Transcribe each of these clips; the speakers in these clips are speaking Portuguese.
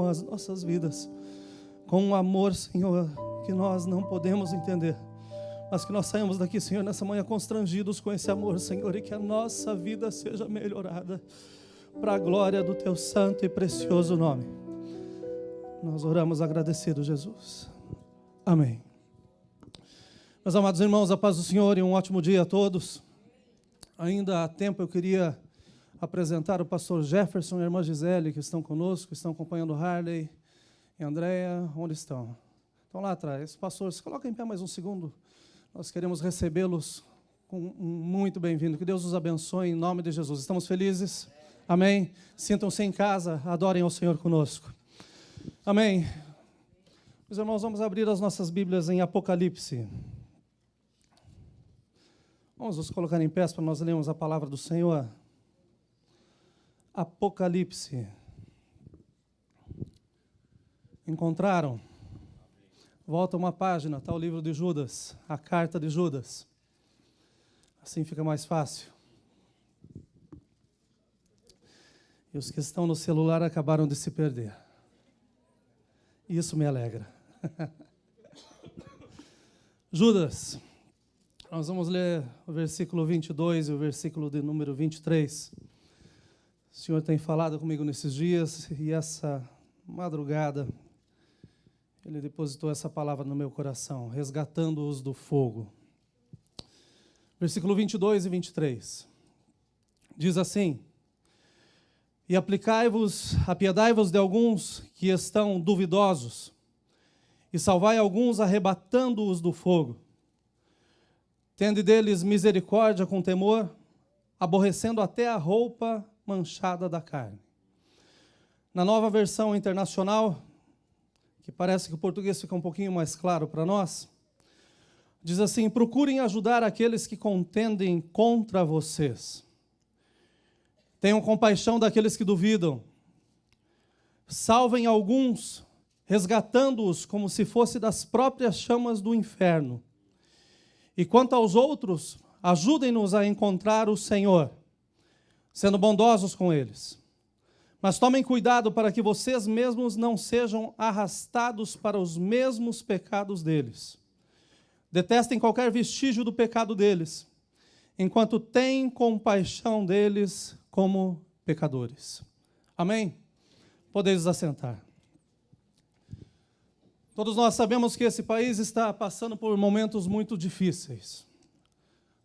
com as nossas vidas, com um amor, Senhor, que nós não podemos entender, mas que nós saímos daqui, Senhor, nessa manhã constrangidos com esse amor, Senhor, e que a nossa vida seja melhorada para a glória do Teu santo e precioso nome. Nós oramos agradecidos, Jesus. Amém. Meus amados irmãos, a paz do Senhor e um ótimo dia a todos. Ainda há tempo eu queria apresentar o pastor Jefferson e a irmã Gisele, que estão conosco, estão acompanhando Harley e Andréia. Onde estão? Estão lá atrás. Pastor, se coloca em pé mais um segundo. Nós queremos recebê-los com muito bem-vindo. Que Deus os abençoe em nome de Jesus. Estamos felizes? Amém? Sintam-se em casa, adorem ao Senhor conosco. Amém. Meus irmãos, vamos abrir as nossas Bíblias em Apocalipse. Vamos nos colocar em pé para nós lermos a palavra do Senhor. Apocalipse. Encontraram? Volta uma página, está o livro de Judas, a carta de Judas. Assim fica mais fácil. E os que estão no celular acabaram de se perder. Isso me alegra. Judas. Nós vamos ler o versículo 22 e o versículo de número 23. O Senhor tem falado comigo nesses dias e essa madrugada Ele depositou essa palavra no meu coração, resgatando-os do fogo. Versículo 22 e 23. Diz assim: E apiedai-vos de alguns que estão duvidosos, e salvai alguns arrebatando-os do fogo. Tende deles misericórdia com temor, aborrecendo até a roupa manchada da carne. Na Nova Versão Internacional, que parece que o português fica um pouquinho mais claro para nós, diz assim: procurem ajudar aqueles que contendem contra vocês. Tenham compaixão daqueles que duvidam. Salvem alguns, resgatando-os como se fosse das próprias chamas do inferno. E quanto aos outros, ajudem-nos a encontrar o Senhor, sendo bondosos com eles. Mas tomem cuidado para que vocês mesmos não sejam arrastados para os mesmos pecados deles. Detestem qualquer vestígio do pecado deles, enquanto têm compaixão deles como pecadores. Amém? Podeis assentar. Todos nós sabemos que esse país está passando por momentos muito difíceis.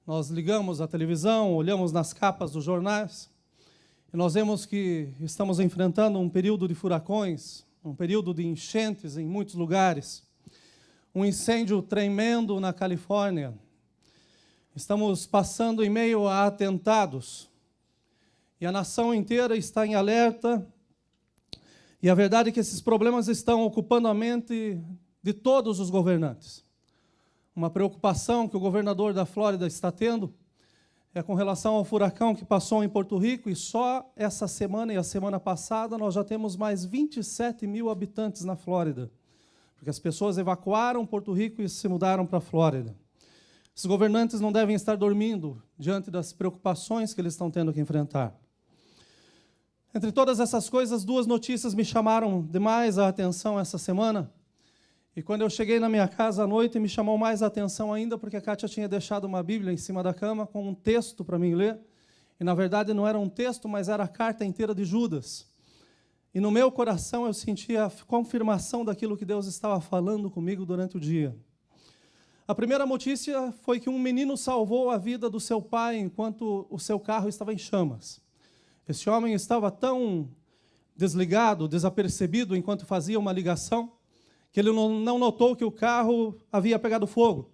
Nós ligamos a televisão, olhamos nas capas dos jornais, e nós vemos que estamos enfrentando um período de furacões, um período de enchentes em muitos lugares, um incêndio tremendo na Califórnia. Estamos passando em meio a atentados, e a nação inteira está em alerta. E a verdade é que esses problemas estão ocupando a mente de todos os governantes. Uma preocupação que o governador da Flórida está tendo é com relação ao furacão que passou em Porto Rico, e só essa semana e a semana passada nós já temos mais 27 mil habitantes na Flórida, porque as pessoas evacuaram Porto Rico e se mudaram para a Flórida. Os governantes não devem estar dormindo diante das preocupações que eles estão tendo que enfrentar. Entre todas essas coisas, duas notícias me chamaram demais a atenção essa semana. E quando eu cheguei na minha casa à noite, me chamou mais a atenção ainda, porque a Kátia tinha deixado uma Bíblia em cima da cama com um texto para mim ler. E, na verdade, não era um texto, mas era a carta inteira de Judas. E no meu coração eu sentia a confirmação daquilo que Deus estava falando comigo durante o dia. A primeira notícia foi que um menino salvou a vida do seu pai enquanto o seu carro estava em chamas. Esse homem estava tão desligado, desapercebido, enquanto fazia uma ligação, que ele não notou que o carro havia pegado fogo.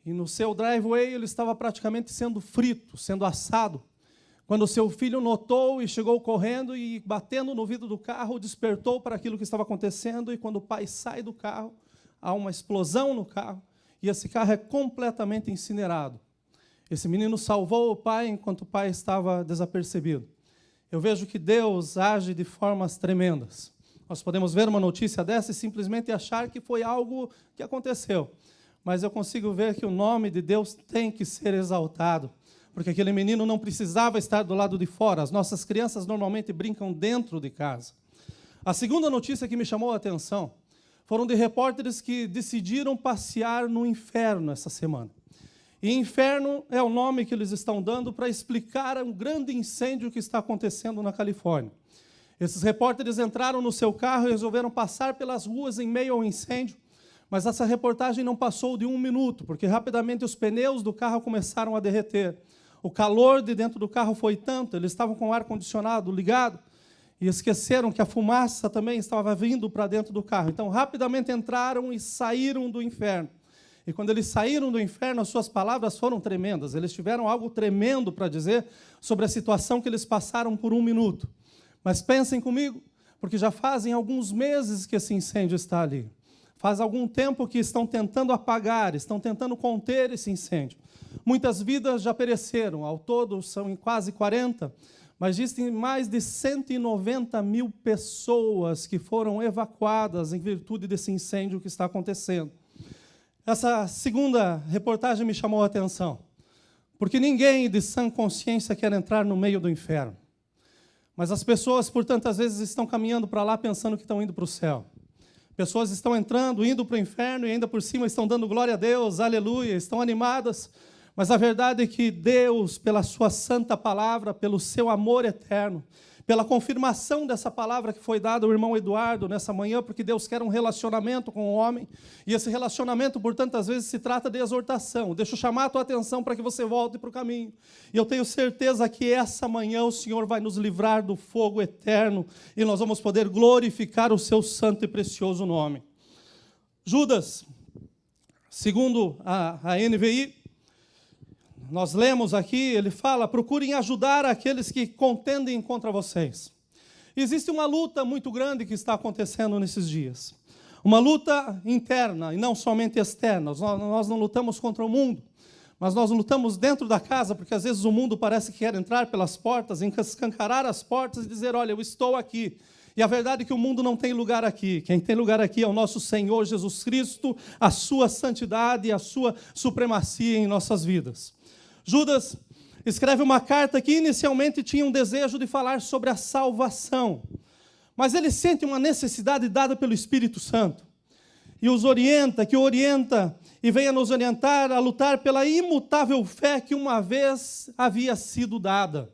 E no seu driveway ele estava praticamente sendo frito, sendo assado. Quando o seu filho notou e chegou correndo e, batendo no vidro do carro, despertou para aquilo que estava acontecendo, e quando o pai sai do carro, há uma explosão no carro, e esse carro é completamente incinerado. Esse menino salvou o pai enquanto o pai estava desapercebido. Eu vejo que Deus age de formas tremendas. Nós podemos ver uma notícia dessa e simplesmente achar que foi algo que aconteceu. Mas eu consigo ver que o nome de Deus tem que ser exaltado, porque aquele menino não precisava estar do lado de fora. As nossas crianças normalmente brincam dentro de casa. A segunda notícia que me chamou a atenção foram de repórteres que decidiram passear no inferno essa semana. E inferno é o nome que eles estão dando para explicar um grande incêndio que está acontecendo na Califórnia. Esses repórteres entraram no seu carro e resolveram passar pelas ruas em meio ao incêndio, mas essa reportagem não passou de 1 minuto, porque rapidamente os pneus do carro começaram a derreter. O calor de dentro do carro foi tanto, eles estavam com o ar-condicionado ligado, e esqueceram que a fumaça também estava vindo para dentro do carro. Então, rapidamente entraram e saíram do inferno. E quando eles saíram do inferno, as suas palavras foram tremendas. Eles tiveram algo tremendo para dizer sobre a situação que eles passaram por 1 minuto. Mas pensem comigo, porque já fazem alguns meses que esse incêndio está ali. Faz algum tempo que estão tentando apagar, estão tentando conter esse incêndio. Muitas vidas já pereceram, ao todo são quase 40, mas existem mais de 190 mil pessoas que foram evacuadas em virtude desse incêndio que está acontecendo. Essa segunda reportagem me chamou a atenção, porque ninguém de sã consciência quer entrar no meio do inferno. Mas as pessoas, por tantas vezes, estão caminhando para lá pensando que estão indo para o céu. Pessoas estão entrando, indo para o inferno e ainda por cima estão dando glória a Deus, aleluia, estão animadas. Mas a verdade é que Deus, pela sua santa palavra, pelo seu amor eterno, pela confirmação dessa palavra que foi dada ao irmão Eduardo nessa manhã, porque Deus quer um relacionamento com o homem, e esse relacionamento, por tantas vezes, se trata de exortação. Deixa eu chamar a tua atenção para que você volte para o caminho. E eu tenho certeza que essa manhã o Senhor vai nos livrar do fogo eterno, e nós vamos poder glorificar o seu santo e precioso nome. Judas, segundo a NVI, nós lemos aqui, ele fala, procurem ajudar aqueles que contendem contra vocês. Existe uma luta muito grande que está acontecendo nesses dias. Uma luta interna e não somente externa. Nós não lutamos contra o mundo, mas nós lutamos dentro da casa, porque às vezes o mundo parece que quer entrar pelas portas, escancarar as portas e dizer, olha, eu estou aqui. E a verdade é que o mundo não tem lugar aqui. Quem tem lugar aqui é o nosso Senhor Jesus Cristo, a sua santidade e a sua supremacia em nossas vidas. Judas escreve uma carta que inicialmente tinha um desejo de falar sobre a salvação, mas ele sente uma necessidade dada pelo Espírito Santo, e os orienta e venha nos orientar a lutar pela imutável fé que uma vez havia sido dada.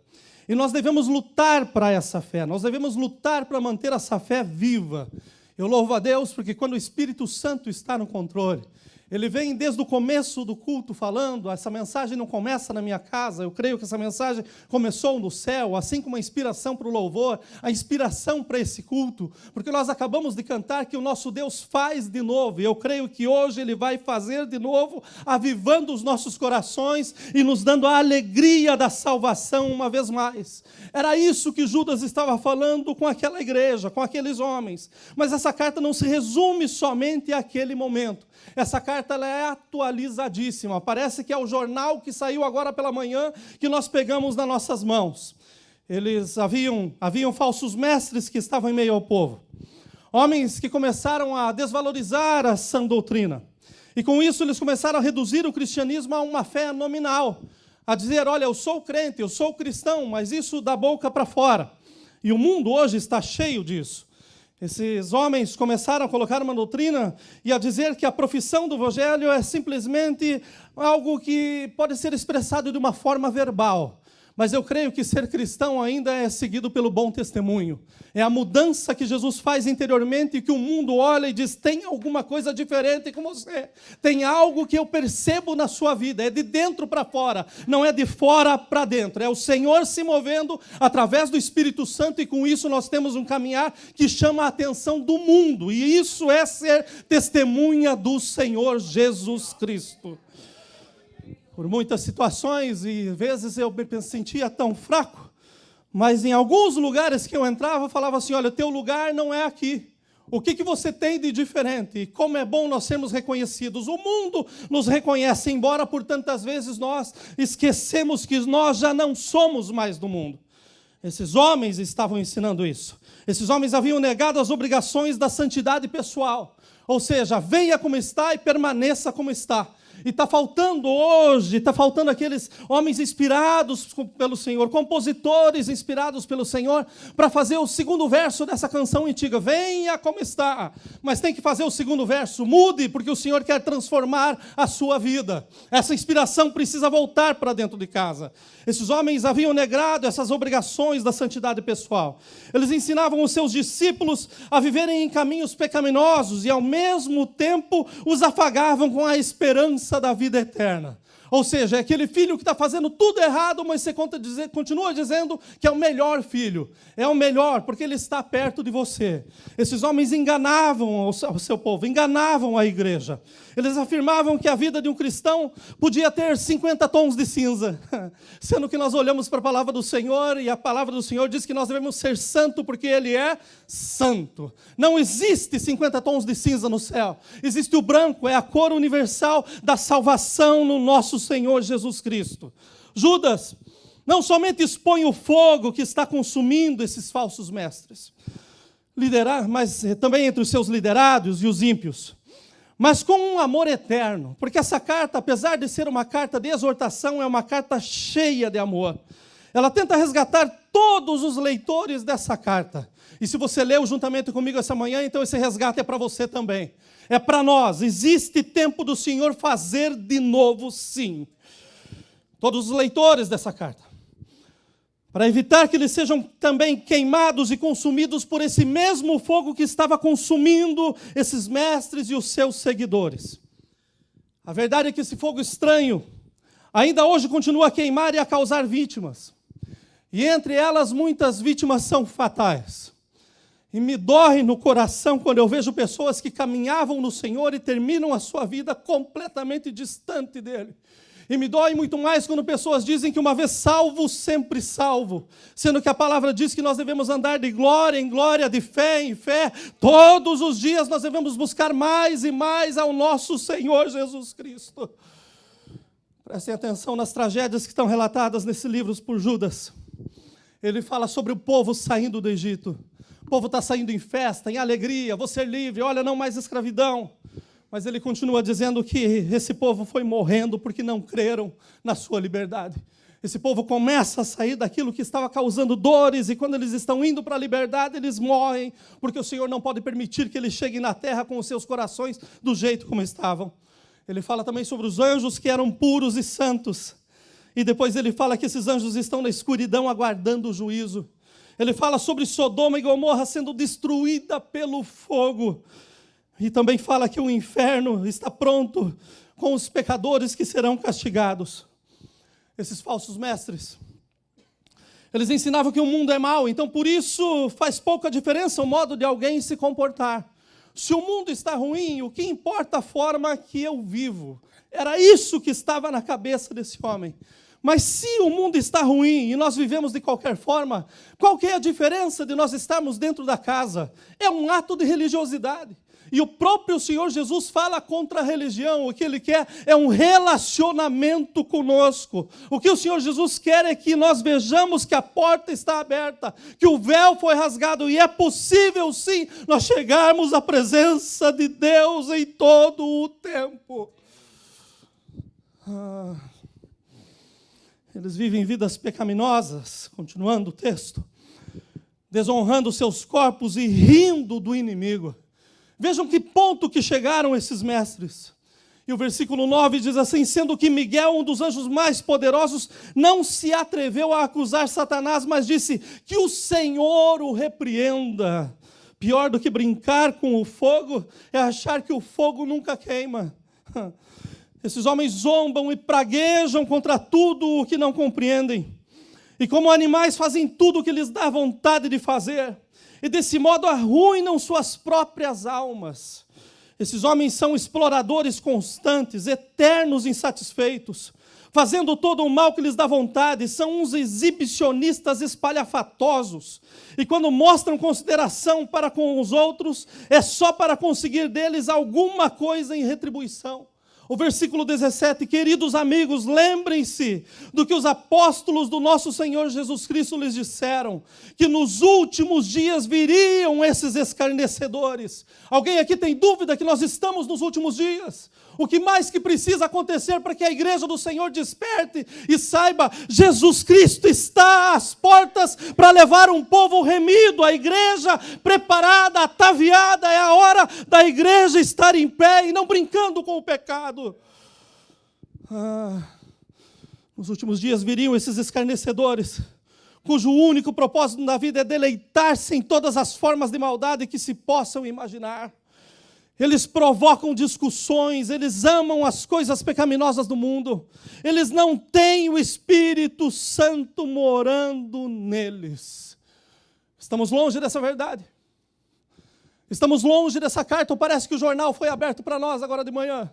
E nós devemos lutar para essa fé, nós devemos lutar para manter essa fé viva. Eu louvo a Deus porque quando o Espírito Santo está no controle, ele vem desde o começo do culto falando, essa mensagem não começa na minha casa, eu creio que essa mensagem começou no céu, assim como a inspiração para o louvor, a inspiração para esse culto, porque nós acabamos de cantar que o nosso Deus faz de novo, e eu creio que hoje Ele vai fazer de novo, avivando os nossos corações e nos dando a alegria da salvação uma vez mais. Era isso que Judas estava falando com aquela igreja, com aqueles homens, mas essa carta não se resume somente àquele momento. Essa carta ela é atualizadíssima, parece que é o jornal que saiu agora pela manhã que nós pegamos nas nossas mãos. Eles haviam falsos mestres que estavam em meio ao povo, homens que começaram a desvalorizar a sã doutrina, e com isso eles começaram a reduzir o cristianismo a uma fé nominal, a dizer, olha, eu sou crente, eu sou cristão, mas isso da boca para fora, e o mundo hoje está cheio disso. Esses homens começaram a colocar uma doutrina e a dizer que a profissão do evangelho é simplesmente algo que pode ser expressado de uma forma verbal. Mas eu creio que ser cristão ainda é seguido pelo bom testemunho. É a mudança que Jesus faz interiormente e que o mundo olha e diz, tem alguma coisa diferente com você. Tem algo que eu percebo na sua vida. É de dentro para fora, não é de fora para dentro. É o Senhor se movendo através do Espírito Santo e com isso nós temos um caminhar que chama a atenção do mundo. E isso é ser testemunha do Senhor Jesus Cristo. Por muitas situações e vezes eu me sentia tão fraco, mas em alguns lugares que eu entrava, eu falava assim, olha, teu lugar não é aqui. O que você tem de diferente? E como é bom nós sermos reconhecidos. O mundo nos reconhece, embora por tantas vezes nós esquecemos que nós já não somos mais do mundo. Esses homens estavam ensinando isso. Esses homens haviam negado as obrigações da santidade pessoal. Ou seja, venha como está e permaneça como está. E está faltando hoje, está faltando aqueles homens inspirados pelo Senhor, compositores inspirados pelo Senhor, para fazer o segundo verso dessa canção antiga. Venha como está, mas tem que fazer o segundo verso. Mude, porque o Senhor quer transformar a sua vida. Essa inspiração precisa voltar para dentro de casa. Esses homens haviam negado essas obrigações da santidade pessoal. Eles ensinavam os seus discípulos a viverem em caminhos pecaminosos e, ao mesmo tempo, os afagavam com a esperança da vida eterna. Ou seja, é aquele filho que está fazendo tudo errado, mas você continua dizendo que é o melhor filho. É o melhor, porque ele está perto de você. Esses homens enganavam o seu povo, enganavam a igreja. Eles afirmavam que a vida de um cristão podia ter 50 tons de cinza. Sendo que nós olhamos para a palavra do Senhor, e a palavra do Senhor diz que nós devemos ser santo, porque Ele é santo. Não existe 50 tons de cinza no céu. Existe o branco, é a cor universal da salvação no nosso Senhor Jesus Cristo. Judas não somente expõe o fogo que está consumindo esses falsos mestres, mas também entre os seus liderados e os ímpios, mas com um amor eterno, porque essa carta, apesar de ser uma carta de exortação, é uma carta cheia de amor. Ela tenta resgatar todos os leitores dessa carta. E se você leu juntamente comigo essa manhã, então esse resgate é para você também. É para nós. Existe tempo do Senhor fazer de novo, sim. Todos os leitores dessa carta. Para evitar que eles sejam também queimados e consumidos por esse mesmo fogo que estava consumindo esses mestres e os seus seguidores. A verdade é que esse fogo estranho ainda hoje continua a queimar e a causar vítimas. E entre elas, muitas vítimas são fatais. E me dói no coração quando eu vejo pessoas que caminhavam no Senhor e terminam a sua vida completamente distante dele. E me dói muito mais quando pessoas dizem que uma vez salvo, sempre salvo. Sendo que a palavra diz que nós devemos andar de glória em glória, de fé em fé. Todos os dias nós devemos buscar mais e mais ao nosso Senhor Jesus Cristo. Prestem atenção nas tragédias que estão relatadas nesse livro por Judas. Ele fala sobre o povo saindo do Egito. O povo está saindo em festa, em alegria, vou ser livre, olha, não mais escravidão. Mas ele continua dizendo que esse povo foi morrendo porque não creram na sua liberdade. Esse povo começa a sair daquilo que estava causando dores, e quando eles estão indo para a liberdade, eles morrem, porque o Senhor não pode permitir que eles cheguem na terra com os seus corações do jeito como estavam. Ele fala também sobre os anjos que eram puros e santos. E depois ele fala que esses anjos estão na escuridão aguardando o juízo. Ele fala sobre Sodoma e Gomorra sendo destruída pelo fogo. E também fala que o inferno está pronto com os pecadores que serão castigados. Esses falsos mestres, eles ensinavam que o mundo é mau, então por isso faz pouca diferença o modo de alguém se comportar. Se o mundo está ruim, o que importa a forma que eu vivo? Era isso que estava na cabeça desse homem. Mas se o mundo está ruim e nós vivemos de qualquer forma, qual que é a diferença de nós estarmos dentro da casa? É um ato de religiosidade. E o próprio Senhor Jesus fala contra a religião. O que Ele quer é um relacionamento conosco. O que o Senhor Jesus quer é que nós vejamos que a porta está aberta, que o véu foi rasgado, e é possível sim nós chegarmos à presença de Deus em todo o tempo. Eles vivem vidas pecaminosas, continuando o texto, desonrando seus corpos e rindo do inimigo. Vejam que ponto que chegaram esses mestres. E o versículo 9 diz assim: sendo que Miguel, um dos anjos mais poderosos, não se atreveu a acusar Satanás, mas disse que o Senhor o repreenda. Pior do que brincar com o fogo é achar que o fogo nunca queima. Esses homens zombam e praguejam contra tudo o que não compreendem. E como animais fazem tudo o que lhes dá vontade de fazer. E desse modo arruinam suas próprias almas. Esses homens são exploradores constantes, eternos insatisfeitos, fazendo todo o mal que lhes dá vontade, são uns exibicionistas espalhafatosos. E quando mostram consideração para com os outros, é só para conseguir deles alguma coisa em retribuição. O versículo 17, queridos amigos, lembrem-se do que os apóstolos do nosso Senhor Jesus Cristo lhes disseram, que nos últimos dias viriam esses escarnecedores. Alguém aqui tem dúvida que nós estamos nos últimos dias? O que mais que precisa acontecer para que a igreja do Senhor desperte e saiba, Jesus Cristo está às portas para levar um povo remido, a igreja preparada, ataviada, é a hora da igreja estar em pé e não brincando com o pecado. Nos últimos dias viriam esses escarnecedores, cujo único propósito na vida é deleitar-se em todas as formas de maldade que se possam imaginar. Eles provocam discussões, eles amam as coisas pecaminosas do mundo, eles não têm o Espírito Santo morando neles. Estamos longe dessa verdade. Estamos longe dessa carta, ou parece que o jornal foi aberto para nós agora de manhã.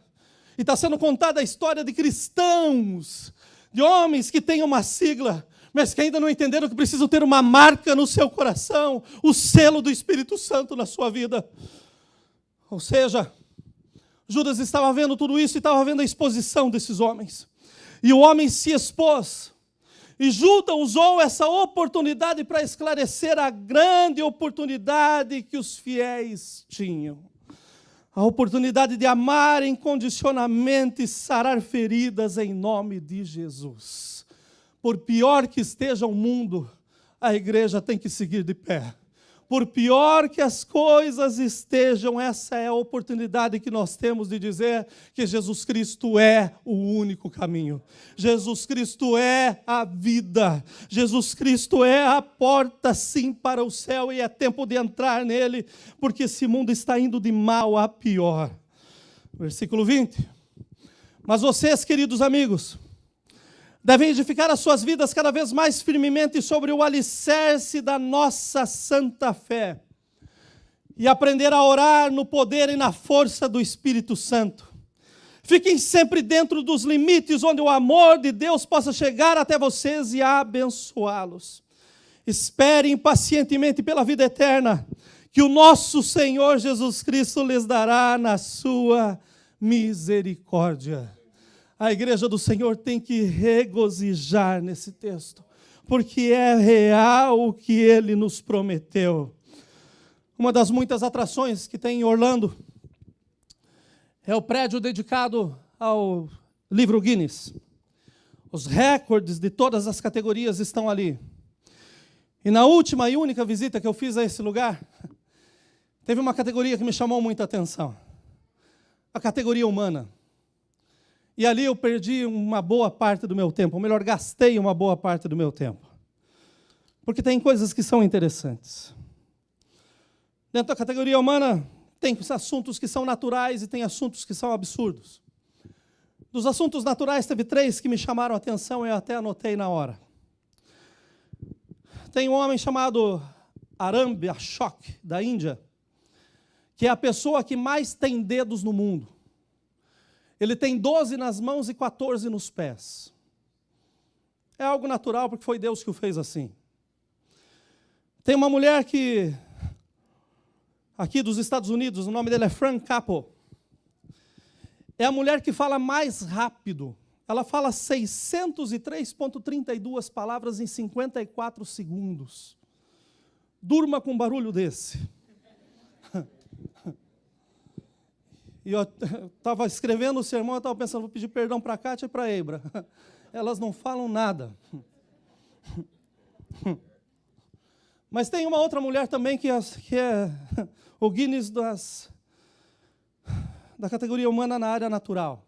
E está sendo contada a história de cristãos, de homens que têm uma sigla, mas que ainda não entenderam que precisam ter uma marca no seu coração, o selo do Espírito Santo na sua vida. Ou seja, Judas estava vendo tudo isso e estava vendo a exposição desses homens. E o homem se expôs. E Judas usou essa oportunidade para esclarecer a grande oportunidade que os fiéis tinham. A oportunidade de amar incondicionalmente e sarar feridas em nome de Jesus. Por pior que esteja o mundo, a igreja tem que seguir de pé. Por pior que as coisas estejam, essa é a oportunidade que nós temos de dizer que Jesus Cristo é o único caminho. Jesus Cristo é a vida. Jesus Cristo é a porta, sim, para o céu, e é tempo de entrar nele, porque esse mundo está indo de mal a pior. Versículo 20. Mas vocês, queridos amigos, devem edificar as suas vidas cada vez mais firmemente sobre o alicerce da nossa santa fé e aprender a orar no poder e na força do Espírito Santo. Fiquem sempre dentro dos limites onde o amor de Deus possa chegar até vocês e abençoá-los. Esperem pacientemente pela vida eterna, que o nosso Senhor Jesus Cristo lhes dará na sua misericórdia. A igreja do Senhor tem que regozijar nesse texto, porque é real o que Ele nos prometeu. Uma das muitas atrações que tem em Orlando é o prédio dedicado ao livro Guinness. Os recordes de todas as categorias estão ali. E na última e única visita que eu fiz a esse lugar, teve uma categoria que me chamou muita atenção. A categoria humana. E ali eu perdi uma boa parte do meu tempo, ou melhor, gastei uma boa parte do meu tempo. Porque tem coisas que são interessantes. Dentro da categoria humana, tem assuntos que são naturais e tem assuntos que são absurdos. Dos assuntos naturais, teve 3 que me chamaram a atenção e eu até anotei na hora. Tem um homem chamado Arambe Ashok, da Índia, que é a pessoa que mais tem dedos no mundo. Ele tem 12 nas mãos e 14 nos pés. É algo natural, porque foi Deus que o fez assim. Tem uma mulher que, aqui dos Estados Unidos, o nome dela é Fran Capo. É a mulher que fala mais rápido. Ela fala 603,32 palavras em 54 segundos. Durma com um barulho desse. E eu estava escrevendo o sermão, eu estava pensando, vou pedir perdão para a Kátia e para a Eibra. Elas não falam nada. Mas tem uma outra mulher também que é o Guinness da categoria humana na área natural.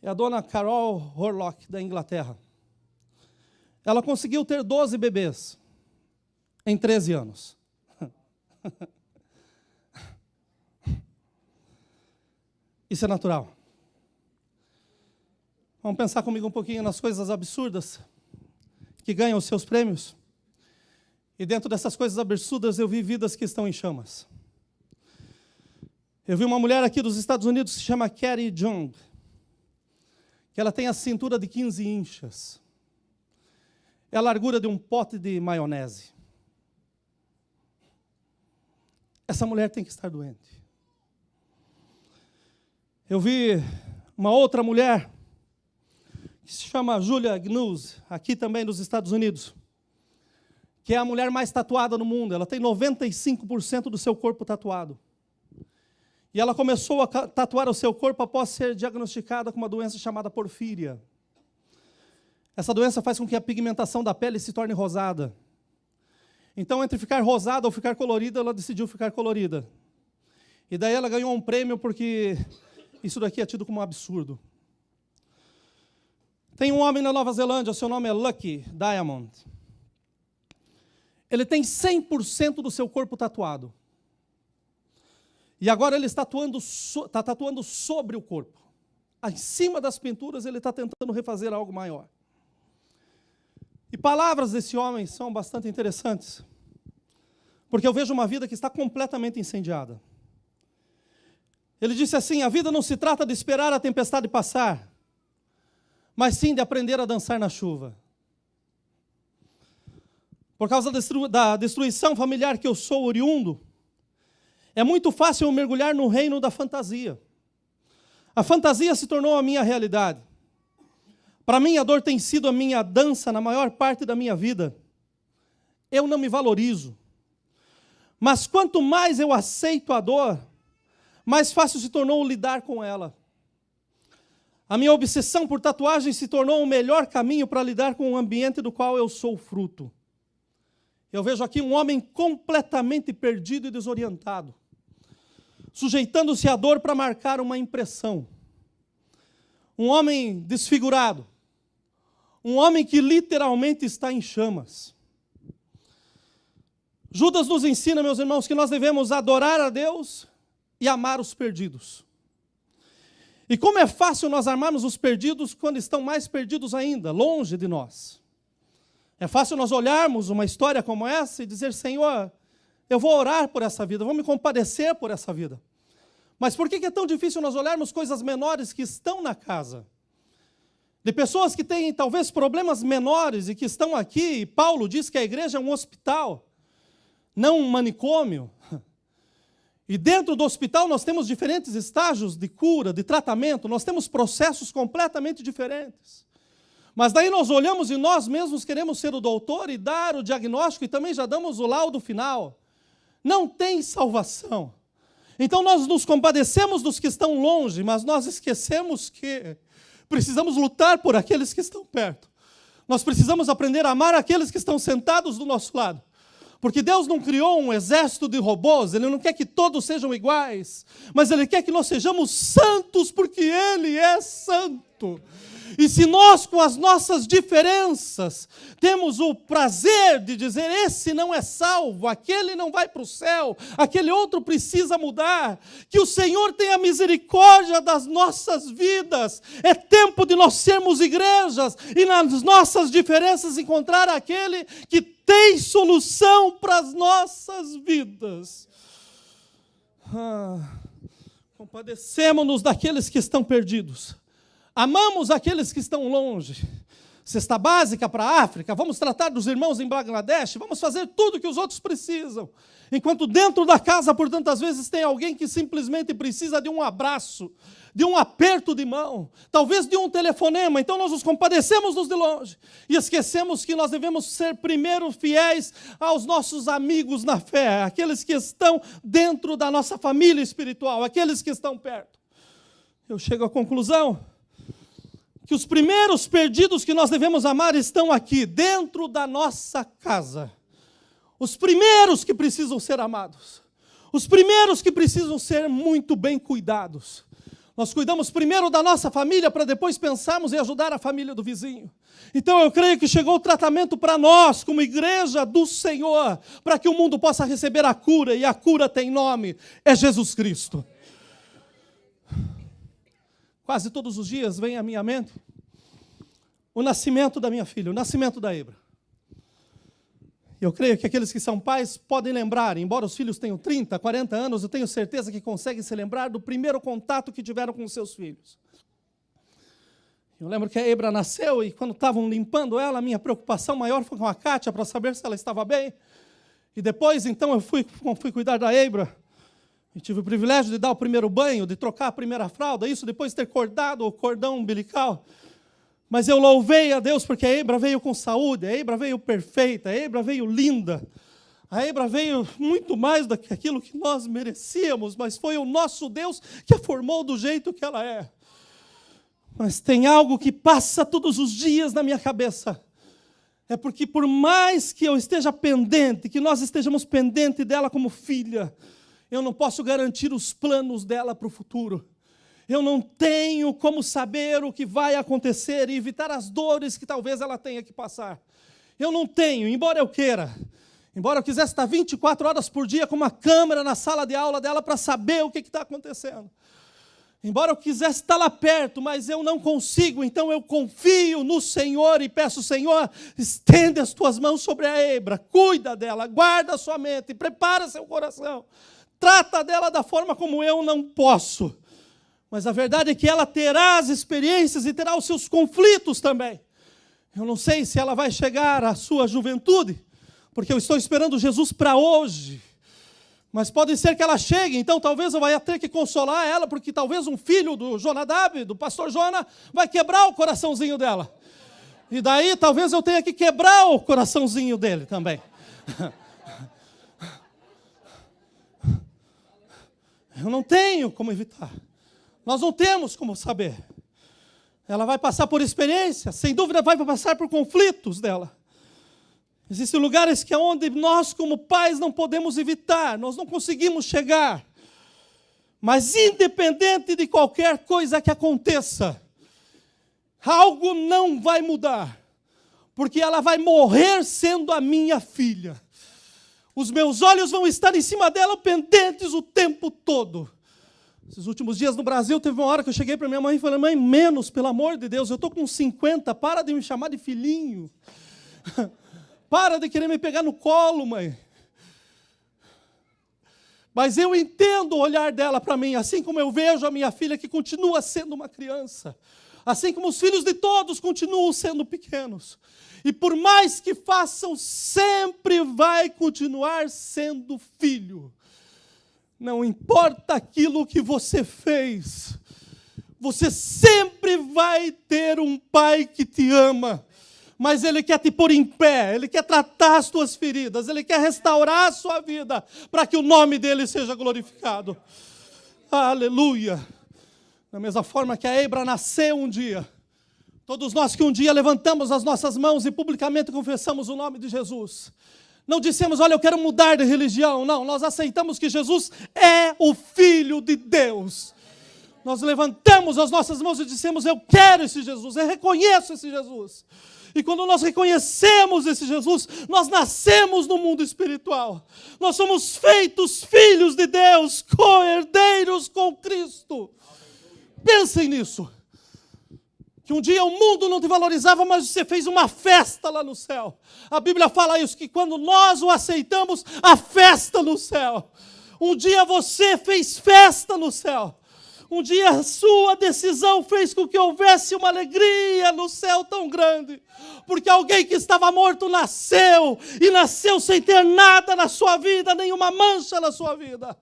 É a dona Carol Horlock, da Inglaterra. Ela conseguiu ter 12 bebês em 13 anos. Isso é natural. Vamos pensar comigo um pouquinho nas coisas absurdas que ganham os seus prêmios. E dentro dessas coisas absurdas eu vi vidas que estão em chamas. Eu vi uma mulher aqui dos Estados Unidos que se chama Carrie Jung, que ela tem a cintura de 15 inchas. É a largura de um pote de maionese. Essa mulher tem que estar doente. Eu vi uma outra mulher, que se chama Julia Gnus, aqui também nos Estados Unidos, que é a mulher mais tatuada no mundo. Ela tem 95% do seu corpo tatuado. E ela começou a tatuar o seu corpo após ser diagnosticada com uma doença chamada porfíria. Essa doença faz com que a pigmentação da pele se torne rosada. Então, entre ficar rosada ou ficar colorida, ela decidiu ficar colorida. E daí ela ganhou um prêmio porque isso daqui é tido como um absurdo. Tem um homem na Nova Zelândia, seu nome é Lucky Diamond. Ele tem 100% do seu corpo tatuado. E agora ele está tatuando sobre o corpo. Em cima das pinturas ele está tentando refazer algo maior. E palavras desse homem são bastante interessantes. Porque eu vejo uma vida que está completamente incendiada. Ele disse assim: a vida não se trata de esperar a tempestade passar, mas sim de aprender a dançar na chuva. Por causa da destruição familiar que eu sou oriundo, é muito fácil eu mergulhar no reino da fantasia. A fantasia se tornou a minha realidade. Para mim, a dor tem sido a minha dança na maior parte da minha vida. Eu não me valorizo. Mas quanto mais eu aceito a dor, mais fácil se tornou lidar com ela. A minha obsessão por tatuagem se tornou o melhor caminho para lidar com o ambiente do qual eu sou fruto. Eu vejo aqui um homem completamente perdido e desorientado, sujeitando-se à dor para marcar uma impressão. Um homem desfigurado. Um homem que literalmente está em chamas. Judas nos ensina, meus irmãos, que nós devemos adorar a Deus e amar os perdidos. E como é fácil nós amarmos os perdidos quando estão mais perdidos ainda, longe de nós. É fácil nós olharmos uma história como essa e dizer: Senhor, eu vou orar por essa vida, vou me compadecer por essa vida. Mas por que é tão difícil nós olharmos coisas menores que estão na casa? De pessoas que têm talvez problemas menores e que estão aqui, e Paulo diz que a igreja é um hospital, não um manicômio. E dentro do hospital nós temos diferentes estágios de cura, de tratamento, nós temos processos completamente diferentes. Mas daí nós olhamos e nós mesmos queremos ser o doutor e dar o diagnóstico e também já damos o laudo final. Não tem salvação. Então nós nos compadecemos dos que estão longe, mas nós esquecemos que precisamos lutar por aqueles que estão perto. Nós precisamos aprender a amar aqueles que estão sentados do nosso lado. Porque Deus não criou um exército de robôs, Ele não quer que todos sejam iguais, mas Ele quer que nós sejamos santos, porque Ele é santo. E se nós, com as nossas diferenças, temos o prazer de dizer: esse não é salvo, aquele não vai para o céu, aquele outro precisa mudar, que o Senhor tenha misericórdia das nossas vidas. É tempo de nós sermos igrejas e nas nossas diferenças encontrar aquele que tem solução para as nossas vidas. Compadecemos-nos daqueles que estão perdidos. Amamos aqueles que estão longe. Cesta básica para a África, vamos tratar dos irmãos em Bangladesh, vamos fazer tudo o que os outros precisam. Enquanto dentro da casa, por tantas vezes, tem alguém que simplesmente precisa de um abraço, de um aperto de mão, talvez de um telefonema. Então nós nos compadecemos dos de longe e esquecemos que nós devemos ser primeiro fiéis aos nossos amigos na fé, aqueles que estão dentro da nossa família espiritual, aqueles que estão perto. Eu chego à conclusão que os primeiros perdidos que nós devemos amar estão aqui, dentro da nossa casa. Os primeiros que precisam ser amados. Os primeiros que precisam ser muito bem cuidados. Nós cuidamos primeiro da nossa família para depois pensarmos em ajudar a família do vizinho. Então eu creio que chegou o tratamento para nós, como igreja do Senhor, para que o mundo possa receber a cura, e a cura tem nome, é Jesus Cristo. Quase todos os dias vem à minha mente o nascimento da minha filha, o nascimento da Ebra. Eu creio que aqueles que são pais podem lembrar, embora os filhos tenham 30, 40 anos, eu tenho certeza que conseguem se lembrar do primeiro contato que tiveram com os seus filhos. Eu lembro que a Ebra nasceu e quando estavam limpando ela, a minha preocupação maior foi com a Kátia para saber se ela estava bem. E depois, então, eu fui cuidar da Ebra. E tive o privilégio de dar o primeiro banho, de trocar a primeira fralda, isso depois de ter cortado o cordão umbilical. Mas eu louvei a Deus porque a Ebra veio com saúde, a Ebra veio perfeita, a Ebra veio linda. A Ebra veio muito mais do que aquilo que nós merecíamos, mas foi o nosso Deus que a formou do jeito que ela é. Mas tem algo que passa todos os dias na minha cabeça. É porque por mais que eu esteja pendente, que nós estejamos pendentes dela como filha, eu não posso garantir os planos dela para o futuro. Eu não tenho como saber o que vai acontecer e evitar as dores que talvez ela tenha que passar. Eu não tenho, embora eu queira. Embora eu quisesse estar 24 horas por dia com uma câmera na sala de aula dela para saber o que está acontecendo. Embora eu quisesse estar lá perto, mas eu não consigo, então eu confio no Senhor e peço, Senhor, estende as tuas mãos sobre a Ebra, cuida dela, guarda a sua mente, prepara seu coração, trata dela da forma como eu não posso. Mas a verdade é que ela terá as experiências e terá os seus conflitos também. Eu não sei se ela vai chegar à sua juventude, porque eu estou esperando Jesus para hoje. Mas pode ser que ela chegue, então talvez eu vá ter que consolar ela, porque talvez um filho do Jonadab, do pastor Jona, vai quebrar o coraçãozinho dela. E daí talvez eu tenha que quebrar o coraçãozinho dele também. Eu não tenho como evitar. Nós não temos como saber. Ela vai passar por experiência, sem dúvida vai passar por conflitos dela. Existem lugares que é onde nós, como pais, não podemos evitar, nós não conseguimos chegar. Mas independente de qualquer coisa que aconteça, algo não vai mudar, porque ela vai morrer sendo a minha filha. Os meus olhos vão estar em cima dela, pendentes o tempo todo. Esses últimos dias no Brasil, teve uma hora que eu cheguei para minha mãe e falei, mãe, menos, pelo amor de Deus, eu estou com 50, para de me chamar de filhinho. Para de querer me pegar no colo, mãe. Mas eu entendo o olhar dela para mim, assim como eu vejo a minha filha que continua sendo uma criança. Assim como os filhos de todos continuam sendo pequenos. E por mais que façam, sempre vai continuar sendo filho. Não importa aquilo que você fez, você sempre vai ter um pai que te ama, mas ele quer te pôr em pé, ele quer tratar as tuas feridas, ele quer restaurar a sua vida, para que o nome dele seja glorificado. Aleluia! Da mesma forma que a Ebra nasceu um dia, todos nós que um dia levantamos as nossas mãos e publicamente confessamos o nome de Jesus, não dissemos, olha, eu quero mudar de religião. Não, nós aceitamos que Jesus é o Filho de Deus. Nós levantamos as nossas mãos e dissemos, eu quero esse Jesus, eu reconheço esse Jesus. E quando nós reconhecemos esse Jesus, nós nascemos no mundo espiritual. Nós somos feitos filhos de Deus, co-herdeiros com Cristo. Pensem nisso. Que um dia o mundo não te valorizava, mas você fez uma festa lá no céu. A Bíblia fala isso, que quando nós o aceitamos, a festa no céu. Um dia você fez festa no céu. Um dia a sua decisão fez com que houvesse uma alegria no céu tão grande. Porque alguém que estava morto nasceu, e nasceu sem ter nada na sua vida, nenhuma mancha na sua vida.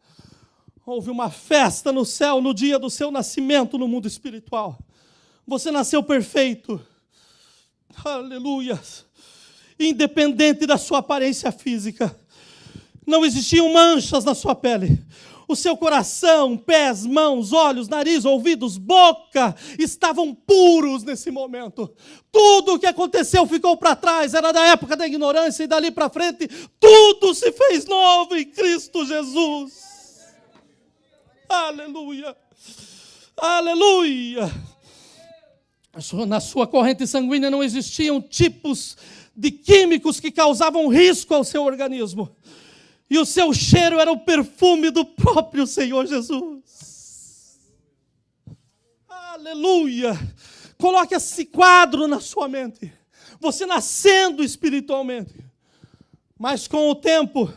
Houve uma festa no céu no dia do seu nascimento no mundo espiritual. Você nasceu perfeito, aleluia, independente da sua aparência física. Não existiam manchas na sua pele. O seu coração, pés, mãos, olhos, nariz, ouvidos, boca, estavam puros nesse momento. Tudo o que aconteceu ficou para trás, era da época da ignorância e dali para frente, tudo se fez novo em Cristo Jesus. Aleluia, aleluia. Na sua corrente sanguínea não existiam tipos de químicos que causavam risco ao seu organismo. E o seu cheiro era o perfume do próprio Senhor Jesus. Aleluia! Coloque esse quadro na sua mente. Você nascendo espiritualmente. Mas com o tempo,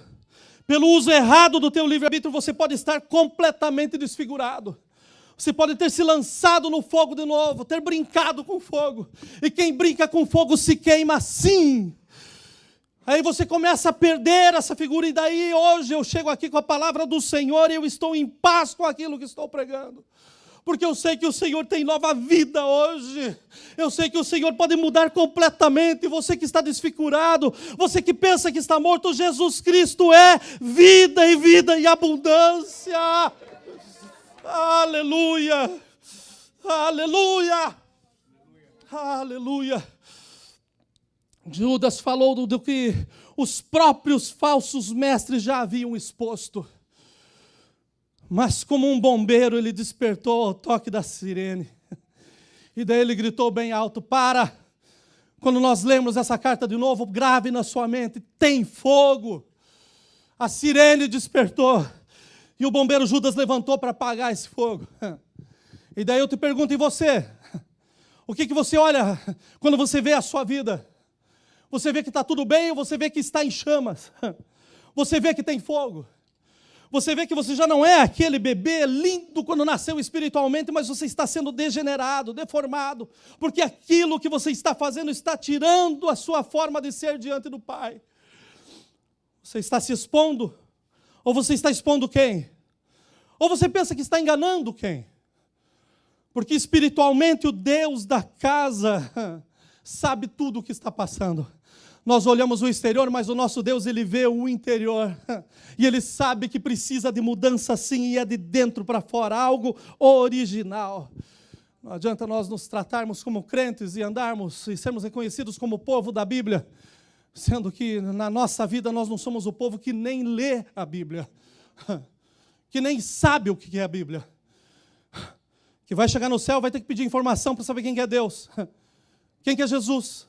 pelo uso errado do teu livre-arbítrio, você pode estar completamente desfigurado. Você pode ter se lançado no fogo de novo, ter brincado com fogo. E quem brinca com fogo se queima sim. Aí você começa a perder essa figura, e daí hoje eu chego aqui com a palavra do Senhor e eu estou em paz com aquilo que estou pregando. Porque eu sei que o Senhor tem nova vida hoje. Eu sei que o Senhor pode mudar completamente. Você que está desfigurado, você que pensa que está morto, Jesus Cristo é vida e vida em abundância. Aleluia! Aleluia! Aleluia! Judas falou do que os próprios falsos mestres já haviam exposto. Mas como um bombeiro, ele despertou ao toque da sirene. E daí ele gritou bem alto: para! Quando nós lemos essa carta de novo, grave na sua mente: tem fogo! A sirene despertou. E o bombeiro Judas levantou para apagar esse fogo. E daí eu te pergunto, e você? O que você olha quando você vê a sua vida? Você vê que está tudo bem ou você vê que está em chamas? Você vê que tem fogo? Você vê que você já não é aquele bebê lindo quando nasceu espiritualmente, mas você está sendo degenerado, deformado, porque aquilo que você está fazendo está tirando a sua forma de ser diante do Pai. Você está se expondo? Ou você está expondo quem? Ou você pensa que está enganando quem? Porque espiritualmente o Deus da casa sabe tudo o que está passando. Nós olhamos o exterior, mas o nosso Deus, Ele vê o interior. E Ele sabe que precisa de mudança sim, e é de dentro para fora, algo original. Não adianta nós nos tratarmos como crentes e andarmos e sermos reconhecidos como povo da Bíblia, sendo que na nossa vida nós não somos o povo que nem lê a Bíblia, que nem sabe o que é a Bíblia, que vai chegar no céu, vai ter que pedir informação para saber quem que é Deus, quem que é Jesus.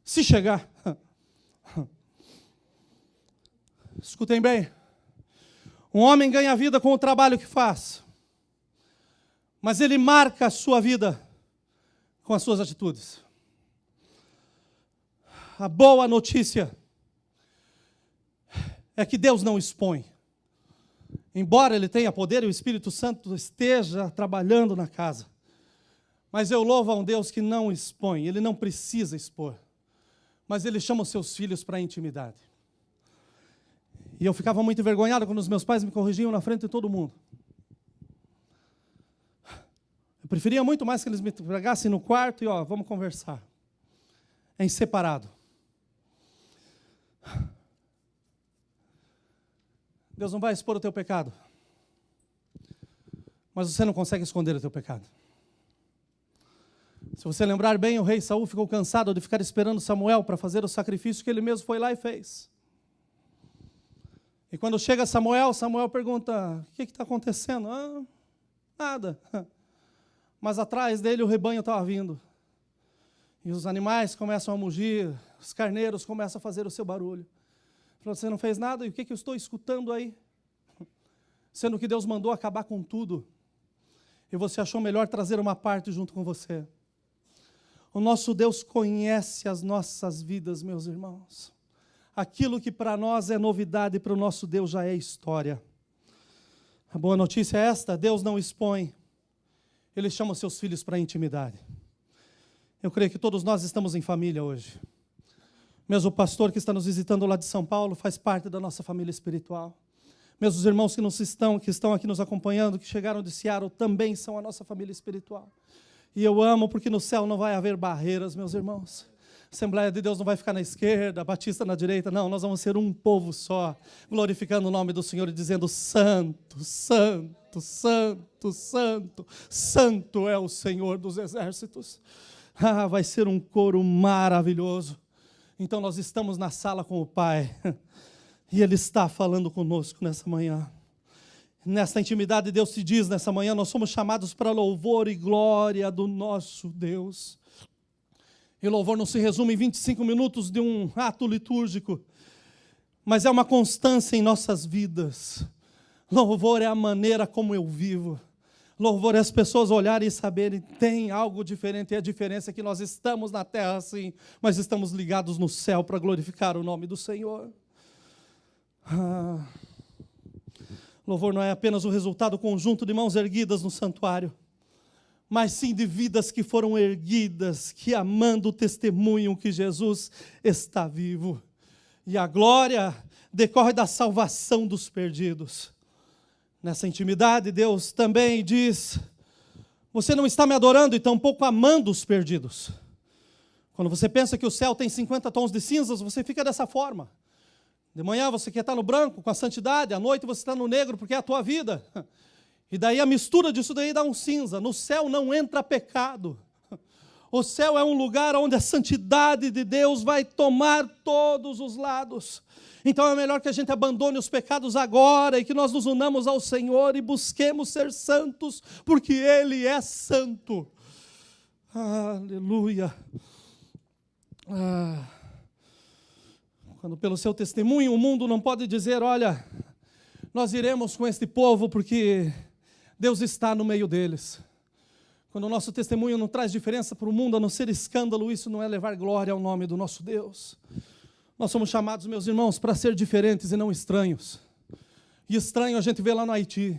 Se chegar. Escutem bem. Um homem ganha vida com o trabalho que faz, mas ele marca a sua vida com as suas atitudes. A boa notícia é que Deus não expõe. Embora Ele tenha poder e o Espírito Santo esteja trabalhando na casa, mas eu louvo a um Deus que não expõe. Ele não precisa expor, mas Ele chama os seus filhos para a intimidade. E eu ficava muito envergonhado quando os meus pais me corrigiam na frente de todo mundo. Eu preferia muito mais que eles me pegassem no quarto e, vamos conversar. Em separado. Deus não vai expor o teu pecado, mas você não consegue esconder o teu pecado. Se você lembrar bem, o rei Saul ficou cansado de ficar esperando Samuel para fazer o sacrifício que ele mesmo foi lá e fez. E quando chega Samuel, Samuel pergunta: o que está acontecendo? Nada. Mas atrás dele o rebanho estava vindo. E os animais começam a mugir, os carneiros começam a fazer o seu barulho. Ele falou: você não fez nada, e o que eu estou escutando aí? Sendo que Deus mandou acabar com tudo. E você achou melhor trazer uma parte junto com você. O nosso Deus conhece as nossas vidas, meus irmãos. Aquilo que para nós é novidade, para o nosso Deus já é história. A boa notícia é esta: Deus não expõe. Ele chama os seus filhos para a intimidade. Eu creio que todos nós estamos em família hoje. Mesmo o pastor que está nos visitando lá de São Paulo faz parte da nossa família espiritual. Mesmo os irmãos que estão aqui nos acompanhando, que chegaram de Seattle, também são a nossa família espiritual. E eu amo porque no céu não vai haver barreiras, meus irmãos. Assembleia de Deus não vai ficar na esquerda, Batista na direita, não. Nós vamos ser um povo só, glorificando o nome do Senhor e dizendo: Santo, Santo, Santo, Santo, Santo é o Senhor dos exércitos. Vai ser um coro maravilhoso. Então nós estamos na sala com o Pai, e Ele está falando conosco nessa manhã. Nesta intimidade, Deus te diz nessa manhã: nós somos chamados para louvor e glória do nosso Deus. E louvor não se resume em 25 minutos de um ato litúrgico, mas é uma constância em nossas vidas. Louvor é a maneira como eu vivo. Louvor é as pessoas olharem e saberem: tem algo diferente. E a diferença é que nós estamos na terra sim, mas estamos ligados no céu para glorificar o nome do Senhor. Louvor não é apenas o resultado conjunto de mãos erguidas no santuário, mas sim de vidas que foram erguidas, que amando testemunham que Jesus está vivo. E a glória decorre da salvação dos perdidos. Nessa intimidade, Deus também diz: você não está me adorando e tampouco amando os perdidos. Quando você pensa que o céu tem 50 tons de cinzas, você fica dessa forma. De manhã você quer estar no branco, com a santidade, à noite você está no negro, porque é a tua vida. E daí a mistura disso daí dá um cinza. No céu não entra pecado. O céu é um lugar onde a santidade de Deus vai tomar todos os lados. Então é melhor que a gente abandone os pecados agora e que nós nos unamos ao Senhor e busquemos ser santos, porque Ele é santo. Aleluia. Quando pelo seu testemunho o mundo não pode dizer: olha, nós iremos com este povo porque Deus está no meio deles. Quando o nosso testemunho não traz diferença para o mundo, a não ser escândalo, isso não é levar glória ao nome do nosso Deus. Nós somos chamados, meus irmãos, para ser diferentes e não estranhos. E estranho a gente vê lá no Haiti,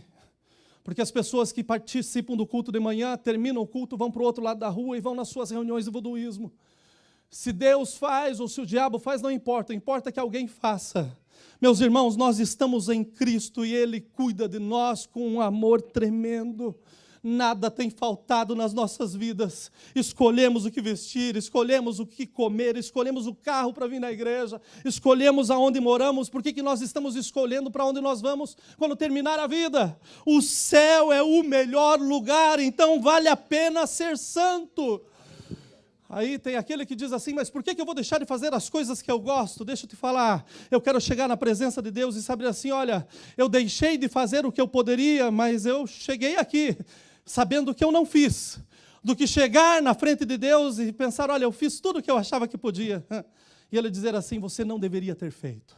porque as pessoas que participam do culto de manhã, terminam o culto, vão para o outro lado da rua e vão nas suas reuniões de voduísmo. Se Deus faz ou se o diabo faz, não importa, importa que alguém faça. Meus irmãos, nós estamos em Cristo e Ele cuida de nós com um amor tremendo. Nada tem faltado nas nossas vidas. Escolhemos o que vestir, escolhemos o que comer, escolhemos o carro para vir na igreja, escolhemos aonde moramos. Por que nós estamos escolhendo para onde nós vamos quando terminar a vida? O céu é o melhor lugar, então vale a pena ser santo. Aí tem aquele que diz assim: mas por que eu vou deixar de fazer as coisas que eu gosto? Deixa eu te falar, eu quero chegar na presença de Deus e saber assim: olha, eu deixei de fazer o que eu poderia, mas eu cheguei aqui sabendo que eu não fiz, do que chegar na frente de Deus e pensar: olha, eu fiz tudo o que eu achava que podia, e Ele dizer assim: você não deveria ter feito.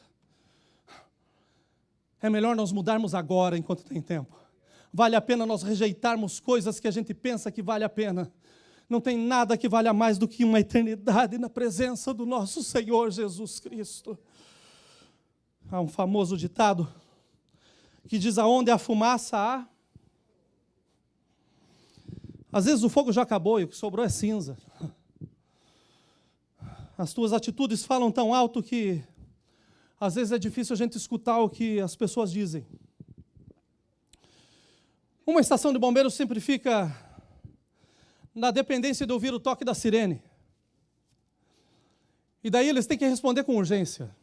É melhor nós mudarmos agora, enquanto tem tempo. Vale a pena nós rejeitarmos coisas que a gente pensa que vale a pena. Não tem nada que valha mais do que uma eternidade na presença do nosso Senhor Jesus Cristo. Há um famoso ditado que diz: aonde há fumaça há. Às vezes o fogo já acabou e o que sobrou é cinza. As tuas atitudes falam tão alto que às vezes é difícil a gente escutar o que as pessoas dizem. Uma estação de bombeiros sempre fica na dependência de ouvir o toque da sirene. E daí eles têm que responder com urgência.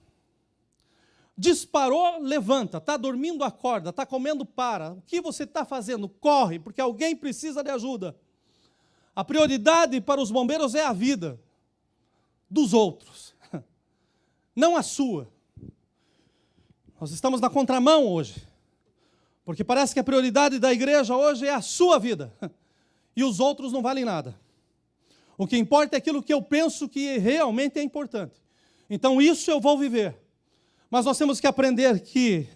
Disparou, levanta. Está dormindo, acorda. Está comendo, para. O que você está fazendo? Corre, porque alguém precisa de ajuda. A prioridade para os bombeiros é a vida dos outros, não a sua. Nós estamos na contramão hoje, porque parece que a prioridade da igreja hoje é a sua vida. E os outros não valem nada. O que importa é aquilo que eu penso que realmente é importante. Então isso eu vou viver. Mas nós temos que aprender que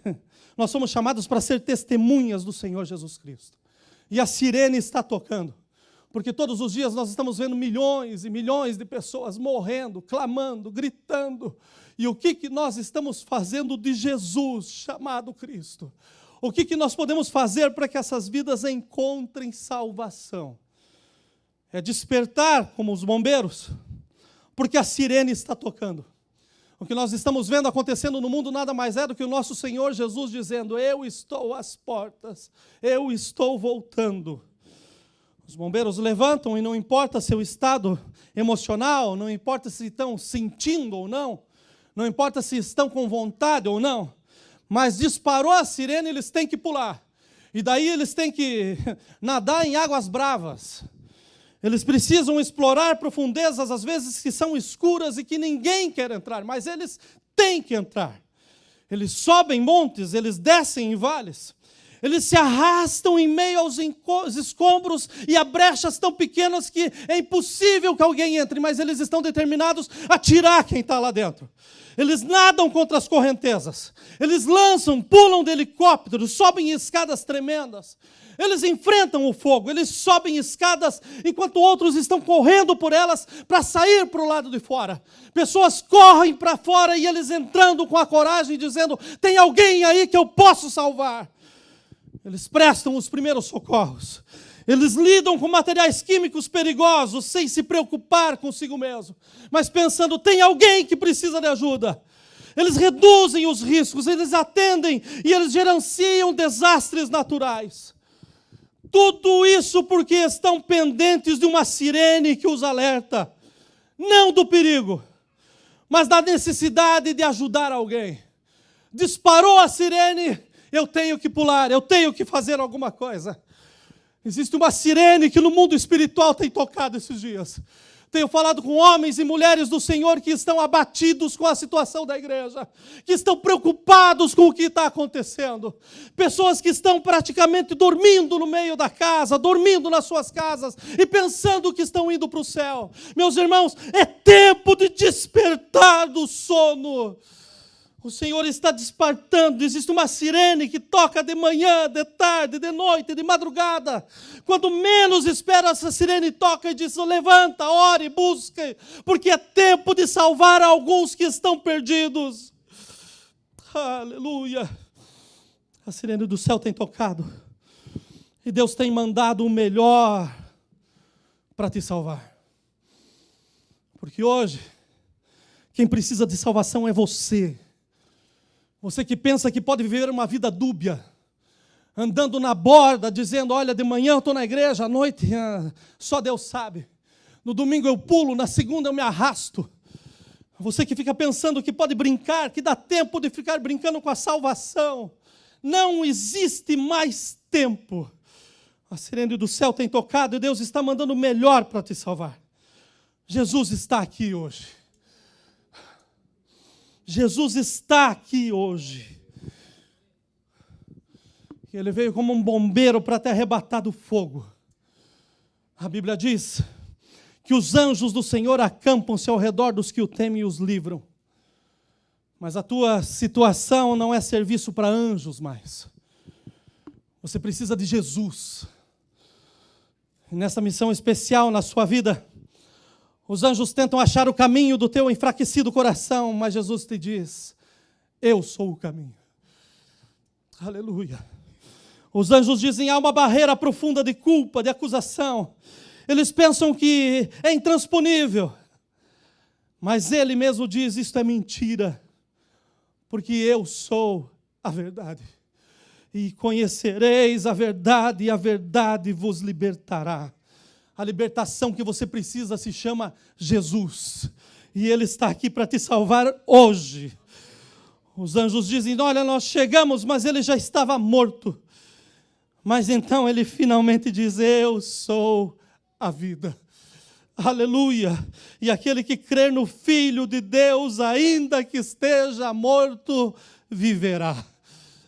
nós somos chamados para ser testemunhas do Senhor Jesus Cristo. E a sirene está tocando. Porque todos os dias nós estamos vendo milhões e milhões de pessoas morrendo, clamando, gritando. E o que nós estamos fazendo de Jesus chamado Cristo? O que nós podemos fazer para que essas vidas encontrem salvação? É despertar como os bombeiros, porque a sirene está tocando. O que nós estamos vendo acontecendo no mundo nada mais é do que o nosso Senhor Jesus dizendo: eu estou às portas, eu estou voltando. Os bombeiros levantam e não importa seu estado emocional, não importa se estão sentindo ou não, não importa se estão com vontade ou não, mas disparou a sirene, eles têm que pular. E daí eles têm que nadar em águas bravas. Eles precisam explorar profundezas, às vezes, que são escuras e que ninguém quer entrar, mas eles têm que entrar. Eles sobem montes, eles descem em vales. Eles se arrastam em meio aos escombros e a brechas tão pequenas que é impossível que alguém entre, mas eles estão determinados a tirar quem está lá dentro. Eles nadam contra as correntezas, eles lançam, pulam de helicópteros, sobem escadas tremendas, eles enfrentam o fogo, eles sobem escadas enquanto outros estão correndo por elas para sair para o lado de fora. Pessoas correm para fora e eles entrando com a coragem dizendo: tem alguém aí que eu posso salvar. Eles prestam os primeiros socorros. Eles lidam com materiais químicos perigosos sem se preocupar consigo mesmo, mas pensando, tem alguém que precisa de ajuda. Eles reduzem os riscos, eles atendem e eles gerenciam desastres naturais. Tudo isso porque estão pendentes de uma sirene que os alerta, não do perigo, mas da necessidade de ajudar alguém. Disparou a sirene, eu tenho que pular, eu tenho que fazer alguma coisa. Existe uma sirene que no mundo espiritual tem tocado esses dias. Tenho falado com homens e mulheres do Senhor que estão abatidos com a situação da igreja, que estão preocupados com o que está acontecendo. Pessoas que estão praticamente dormindo no meio da casa, dormindo nas suas casas e pensando que estão indo para o céu. Meus irmãos, é tempo de despertar do sono. O Senhor está despertando, existe uma sirene que toca de manhã, de tarde, de noite, de madrugada. Quando menos espera, essa sirene toca e diz, levanta, ore, busque, porque é tempo de salvar alguns que estão perdidos. Aleluia! A sirene do céu tem tocado, e Deus tem mandado o melhor para te salvar. Porque hoje, quem precisa de salvação é você. Você que pensa que pode viver uma vida dúbia, andando na borda, dizendo, olha, de manhã eu estou na igreja, à noite só Deus sabe. No domingo eu pulo, na segunda eu me arrasto. Você que fica pensando que pode brincar, que dá tempo de ficar brincando com a salvação. Não existe mais tempo. A sirene do céu tem tocado e Deus está mandando o melhor para te salvar. Jesus está aqui hoje. Jesus está aqui hoje. Ele veio como um bombeiro para te arrebatar do fogo. A Bíblia diz que os anjos do Senhor acampam-se ao redor dos que o temem e os livram. Mas a tua situação não é serviço para anjos mais. Você precisa de Jesus. E nessa missão especial na sua vida, os anjos tentam achar o caminho do teu enfraquecido coração, mas Jesus te diz, eu sou o caminho. Aleluia. Os anjos dizem, há uma barreira profunda de culpa, de acusação. Eles pensam que é intransponível. Mas ele mesmo diz, isto é mentira, porque eu sou a verdade. E conhecereis a verdade, e a verdade vos libertará. A libertação que você precisa se chama Jesus. E Ele está aqui para te salvar hoje. Os anjos dizem, olha, nós chegamos, mas ele já estava morto. Mas então ele finalmente diz, eu sou a vida. Aleluia. E aquele que crer no Filho de Deus, ainda que esteja morto, viverá.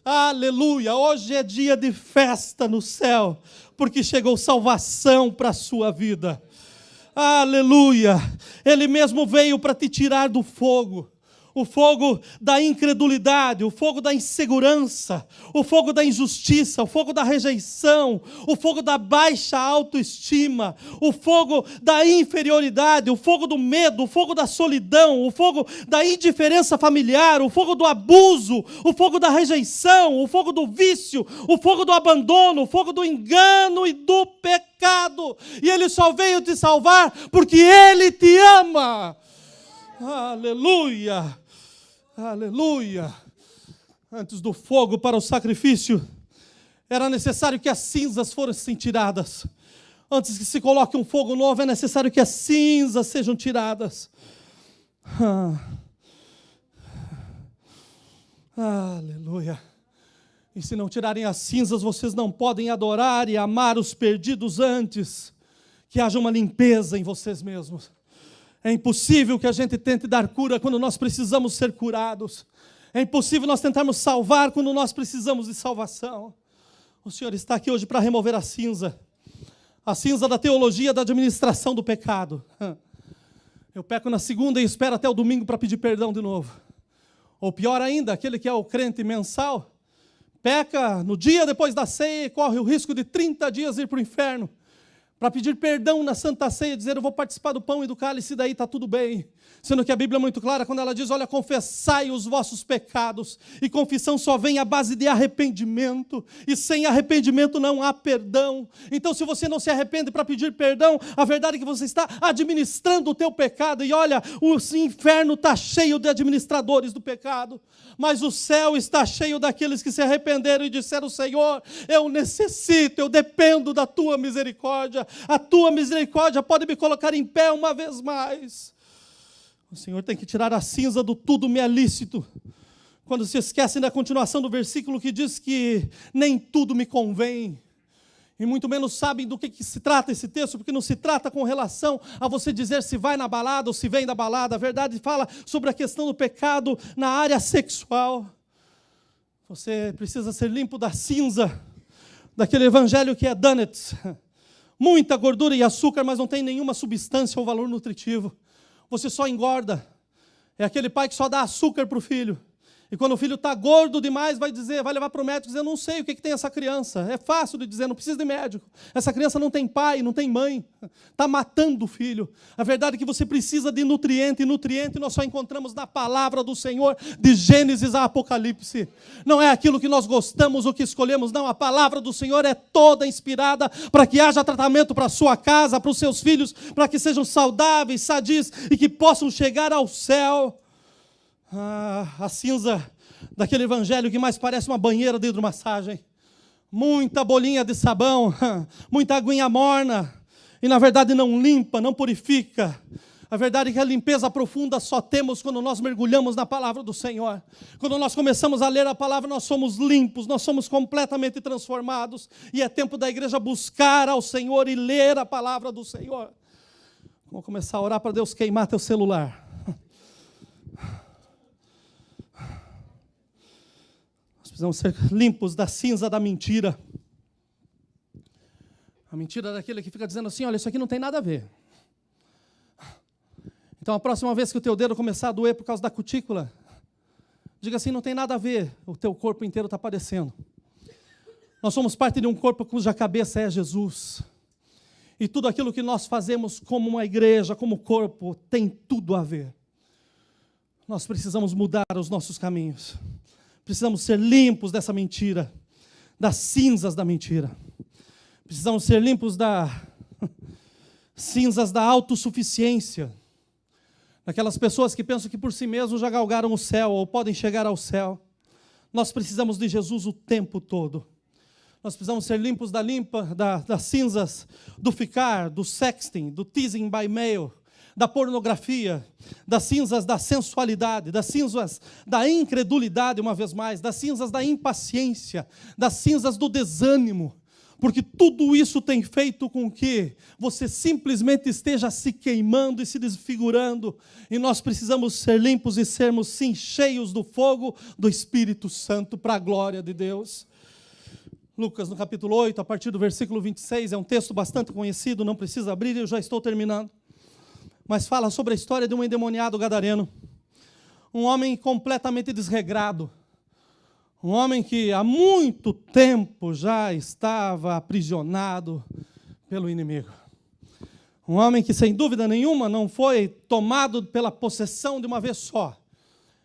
Aleluia. Hoje é dia de festa no céu, porque chegou salvação para a sua vida. Aleluia! Ele mesmo veio para te tirar do fogo. O fogo da incredulidade, o fogo da insegurança, o fogo da injustiça, o fogo da rejeição, o fogo da baixa autoestima, o fogo da inferioridade, o fogo do medo, o fogo da solidão, o fogo da indiferença familiar, o fogo do abuso, o fogo da rejeição, o fogo do vício, o fogo do abandono, o fogo do engano e do pecado. E Ele só veio te salvar porque Ele te ama. Aleluia! Aleluia! Antes do fogo para o sacrifício, era necessário que as cinzas fossem tiradas. Antes que se coloque um fogo novo, é necessário que as cinzas sejam tiradas. Aleluia! E se não tirarem as cinzas, vocês não podem adorar e amar os perdidos antes que haja uma limpeza em vocês mesmos. É impossível que a gente tente dar cura quando nós precisamos ser curados. É impossível nós tentarmos salvar quando nós precisamos de salvação. O Senhor está aqui hoje para remover a cinza da teologia da administração do pecado. Eu peco na segunda e espero até o domingo para pedir perdão de novo. Ou pior ainda, aquele que é o crente mensal, peca no dia depois da ceia e corre o risco de 30 dias ir para o inferno. para pedir perdão na Santa Ceia, dizer eu vou participar do pão e do cálice, e daí está tudo bem. Sendo que a Bíblia é muito clara quando ela diz, olha, confessai os vossos pecados, e confissão só vem à base de arrependimento, e sem arrependimento não há perdão. Então se você não se arrepende para pedir perdão, a verdade é que você está administrando o teu pecado, e olha, o inferno está cheio de administradores do pecado, mas o céu está cheio daqueles que se arrependeram e disseram, Senhor, eu necessito, eu dependo da tua misericórdia, a tua misericórdia pode me colocar em pé uma vez mais. O Senhor tem que tirar a cinza do tudo me é lícito. Quando se esquecem da continuação do versículo que diz que nem tudo me convém. E muito menos sabem do que se trata esse texto, porque não se trata com relação a você dizer se vai na balada ou se vem da balada. A verdade fala sobre a questão do pecado na área sexual. Você precisa ser limpo da cinza, daquele evangelho que é donuts. Muita gordura e açúcar, mas não tem nenhuma substância ou valor nutritivo. Você só engorda. É aquele pai que só dá açúcar para o filho. E quando o filho está gordo demais, vai levar para o médico e dizer, eu não sei o que tem essa criança. É fácil de dizer, não precisa de médico. Essa criança não tem pai, não tem mãe. Está matando o filho. A verdade é que você precisa de nutriente, e nutriente nós só encontramos na palavra do Senhor, de Gênesis a Apocalipse. Não é aquilo que nós gostamos ou que escolhemos, não. A palavra do Senhor é toda inspirada para que haja tratamento para a sua casa, para os seus filhos, para que sejam saudáveis, sadios e que possam chegar ao céu. A cinza daquele evangelho que mais parece uma banheira de hidromassagem. Muita bolinha de sabão, muita aguinha morna, e na verdade não limpa, não purifica. A verdade é que a limpeza profunda só temos quando nós mergulhamos na palavra do Senhor. Quando nós começamos a ler a palavra, nós somos limpos, nós somos completamente transformados. E é tempo da igreja buscar ao Senhor e ler a palavra do Senhor. Vamos começar a orar para Deus queimar teu celular. Precisamos ser limpos da cinza da mentira. A mentira daquele que fica dizendo assim, olha, isso aqui não tem nada a ver. Então, a próxima vez que o teu dedo começar a doer por causa da cutícula, diga assim, não tem nada a ver, o teu corpo inteiro está padecendo. Nós somos parte de um corpo cuja cabeça é Jesus. E tudo aquilo que nós fazemos como uma igreja, como corpo, tem tudo a ver. Nós precisamos mudar os nossos caminhos. Precisamos ser limpos dessa mentira, das cinzas da mentira. Precisamos ser limpos das cinzas da autossuficiência. Daquelas pessoas que pensam que por si mesmos já galgaram o céu ou podem chegar ao céu. Nós precisamos de Jesus o tempo todo. Nós precisamos ser limpos das cinzas do ficar, do sexting, do teasing by mail, da pornografia, das cinzas da sensualidade, das cinzas da incredulidade, uma vez mais, das cinzas da impaciência, das cinzas do desânimo, porque tudo isso tem feito com que você simplesmente esteja se queimando e se desfigurando, e nós precisamos ser limpos e sermos, sim, cheios do fogo do Espírito Santo, para a glória de Deus. Lucas, no capítulo 8, a partir do versículo 26, é um texto bastante conhecido, não precisa abrir, eu já estou terminando. Mas fala sobre a história de um endemoniado gadareno. Um homem completamente desregrado. Um homem que há muito tempo já estava aprisionado pelo inimigo. Um homem que, sem dúvida nenhuma, não foi tomado pela possessão de uma vez só.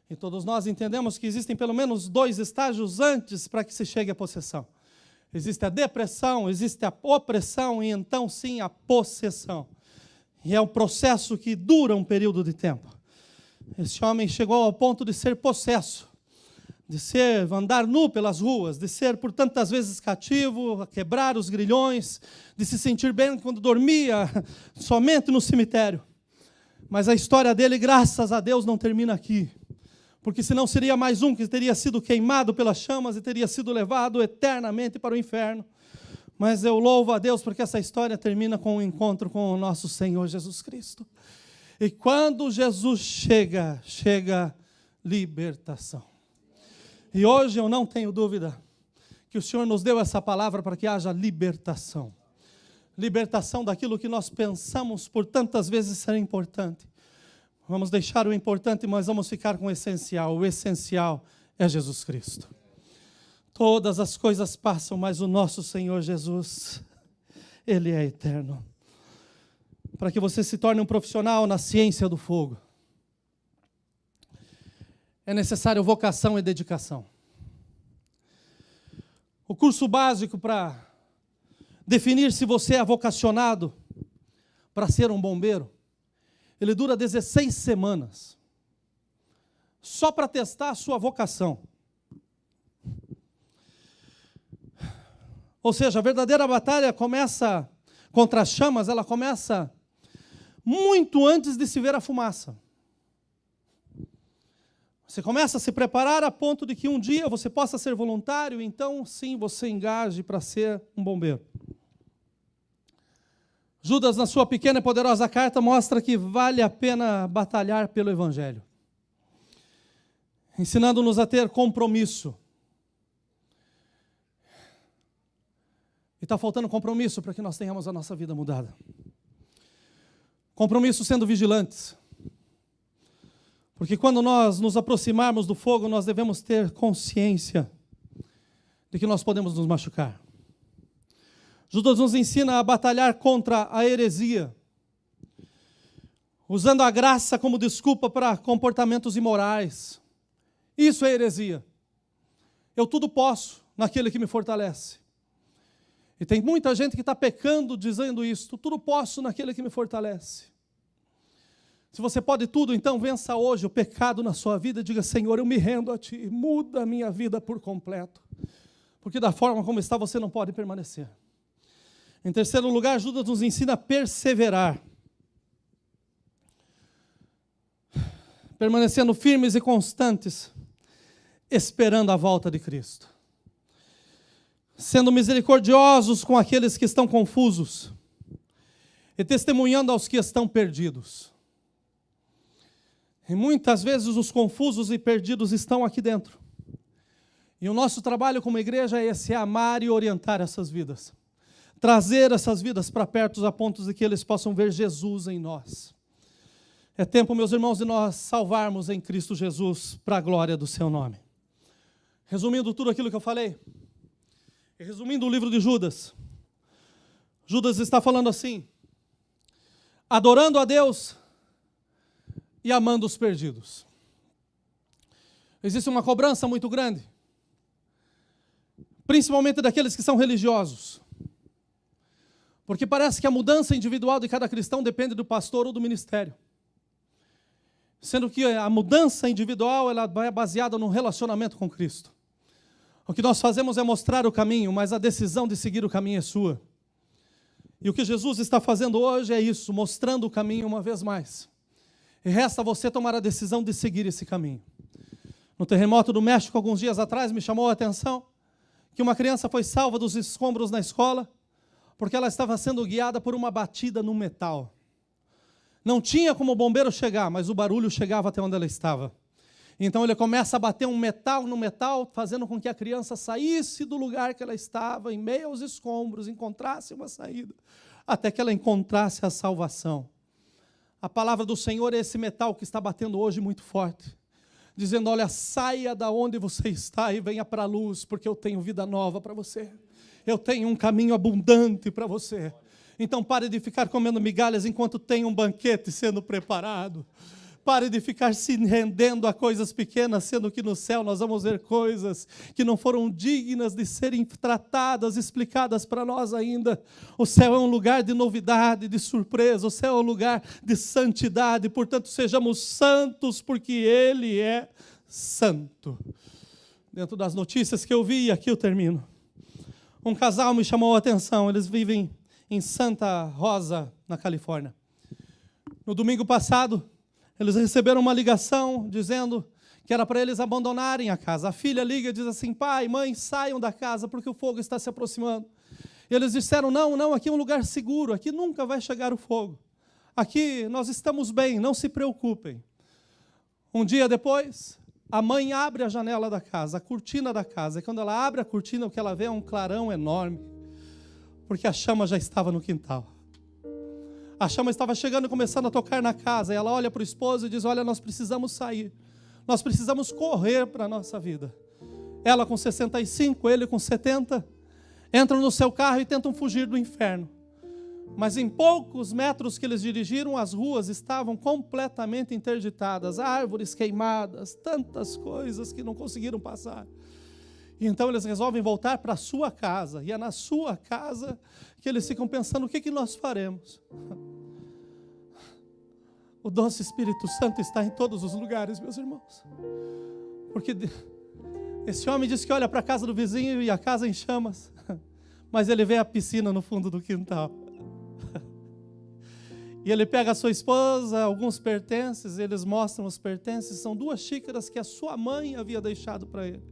E todos nós entendemos que existem pelo menos 2 estágios antes para que se chegue à possessão. Existe a depressão, existe a opressão e então sim a possessão. E é um processo que dura um período de tempo. Esse homem chegou ao ponto de ser possesso, de andar nu pelas ruas, de ser por tantas vezes cativo, a quebrar os grilhões, de se sentir bem quando dormia somente no cemitério. Mas a história dele, graças a Deus, não termina aqui. Porque senão seria mais um que teria sido queimado pelas chamas e teria sido levado eternamente para o inferno. Mas eu louvo a Deus porque essa história termina com um encontro com o nosso Senhor Jesus Cristo. E quando Jesus chega libertação. E hoje eu não tenho dúvida que o Senhor nos deu essa palavra para que haja libertação. Libertação daquilo que nós pensamos por tantas vezes ser importante. Vamos deixar o importante, mas vamos ficar com o essencial. O essencial é Jesus Cristo. Todas as coisas passam, mas o nosso Senhor Jesus, Ele é eterno. Para que você se torne um profissional na ciência do fogo, é necessário vocação e dedicação. O curso básico para definir se você é vocacionado para ser um bombeiro, ele dura 16 semanas, só para testar a sua vocação. Ou seja, a verdadeira batalha começa contra as chamas, ela começa muito antes de se ver a fumaça. Você começa a se preparar a ponto de que um dia você possa ser voluntário, então sim, você engaje para ser um bombeiro. Judas, na sua pequena e poderosa carta, mostra que vale a pena batalhar pelo Evangelho, ensinando-nos a ter compromisso. E está faltando compromisso para que nós tenhamos a nossa vida mudada. Compromisso sendo vigilantes. Porque quando nós nos aproximarmos do fogo, nós devemos ter consciência de que nós podemos nos machucar. Judas nos ensina a batalhar contra a heresia, usando a graça como desculpa para comportamentos imorais. Isso é heresia. Eu tudo posso naquele que me fortalece. E tem muita gente que está pecando dizendo isso. Tudo posso naquele que me fortalece. Se você pode tudo, então vença hoje o pecado na sua vida. Diga, Senhor, eu me rendo a Ti. Muda a minha vida por completo. Porque da forma como está, você não pode permanecer. Em terceiro lugar, Judas nos ensina a perseverar. Permanecendo firmes e constantes, esperando a volta de Cristo. Sendo misericordiosos com aqueles que estão confusos e testemunhando aos que estão perdidos. E muitas vezes os confusos e perdidos estão aqui dentro. E o nosso trabalho como igreja é esse, é amar e orientar essas vidas. Trazer essas vidas para perto a ponto de que eles possam ver Jesus em nós. É tempo, meus irmãos, de nós salvarmos em Cristo Jesus para a glória do seu nome. Resumindo tudo aquilo que eu falei, e resumindo o livro de Judas, Judas está falando assim, adorando a Deus e amando os perdidos. Existe uma cobrança muito grande, principalmente daqueles que são religiosos, porque parece que a mudança individual de cada cristão depende do pastor ou do ministério, sendo que a mudança individual ela é baseada num relacionamento com Cristo. O que nós fazemos é mostrar o caminho, mas a decisão de seguir o caminho é sua. E o que Jesus está fazendo hoje é isso, mostrando o caminho uma vez mais. E resta você tomar a decisão de seguir esse caminho. No terremoto do México, alguns dias atrás, me chamou a atenção que uma criança foi salva dos escombros na escola porque ela estava sendo guiada por uma batida no metal. Não tinha como o bombeiro chegar, mas o barulho chegava até onde ela estava. Então ele começa a bater um metal no metal, fazendo com que a criança saísse do lugar que ela estava, em meio aos escombros, encontrasse uma saída, até que ela encontrasse a salvação. A palavra do Senhor é esse metal que está batendo hoje muito forte, dizendo, olha, saia da onde você está e venha para a luz, porque eu tenho vida nova para você. Eu tenho um caminho abundante para você. Então pare de ficar comendo migalhas enquanto tem um banquete sendo preparado. Pare de ficar se rendendo a coisas pequenas, sendo que no céu nós vamos ver coisas que não foram dignas de serem tratadas, explicadas para nós ainda. O céu é um lugar de novidade, de surpresa. O céu é um lugar de santidade. Portanto, sejamos santos, porque Ele é santo. Dentro das notícias que eu vi, e aqui eu termino. Um casal me chamou a atenção. Eles vivem em Santa Rosa, na Califórnia. No domingo passado, eles receberam uma ligação dizendo que era para eles abandonarem a casa. A filha liga e diz assim, pai, mãe, saiam da casa porque o fogo está se aproximando. E eles disseram, não, aqui é um lugar seguro, aqui nunca vai chegar o fogo. Aqui nós estamos bem, não se preocupem. Um dia depois, a mãe abre a janela da casa, a cortina da casa. E quando ela abre a cortina, o que ela vê é um clarão enorme, porque a chama já estava no quintal. A chama estava chegando e começando a tocar na casa. E ela olha para o esposo e diz, olha, nós precisamos sair. Nós precisamos correr para a nossa vida. Ela com 65, ele com 70, entram no seu carro e tentam fugir do inferno. Mas em poucos metros que eles dirigiram, as ruas estavam completamente interditadas, árvores queimadas, tantas coisas que não conseguiram passar. E então eles resolvem voltar para a sua casa, e é na sua casa que eles ficam pensando: o que nós faremos? O doce Espírito Santo está em todos os lugares, meus irmãos. Porque esse homem diz que olha para a casa do vizinho e a casa em chamas, mas ele vê a piscina no fundo do quintal. E ele pega a sua esposa, alguns pertences, eles mostram os pertences, são 2 xícaras que a sua mãe havia deixado para ele.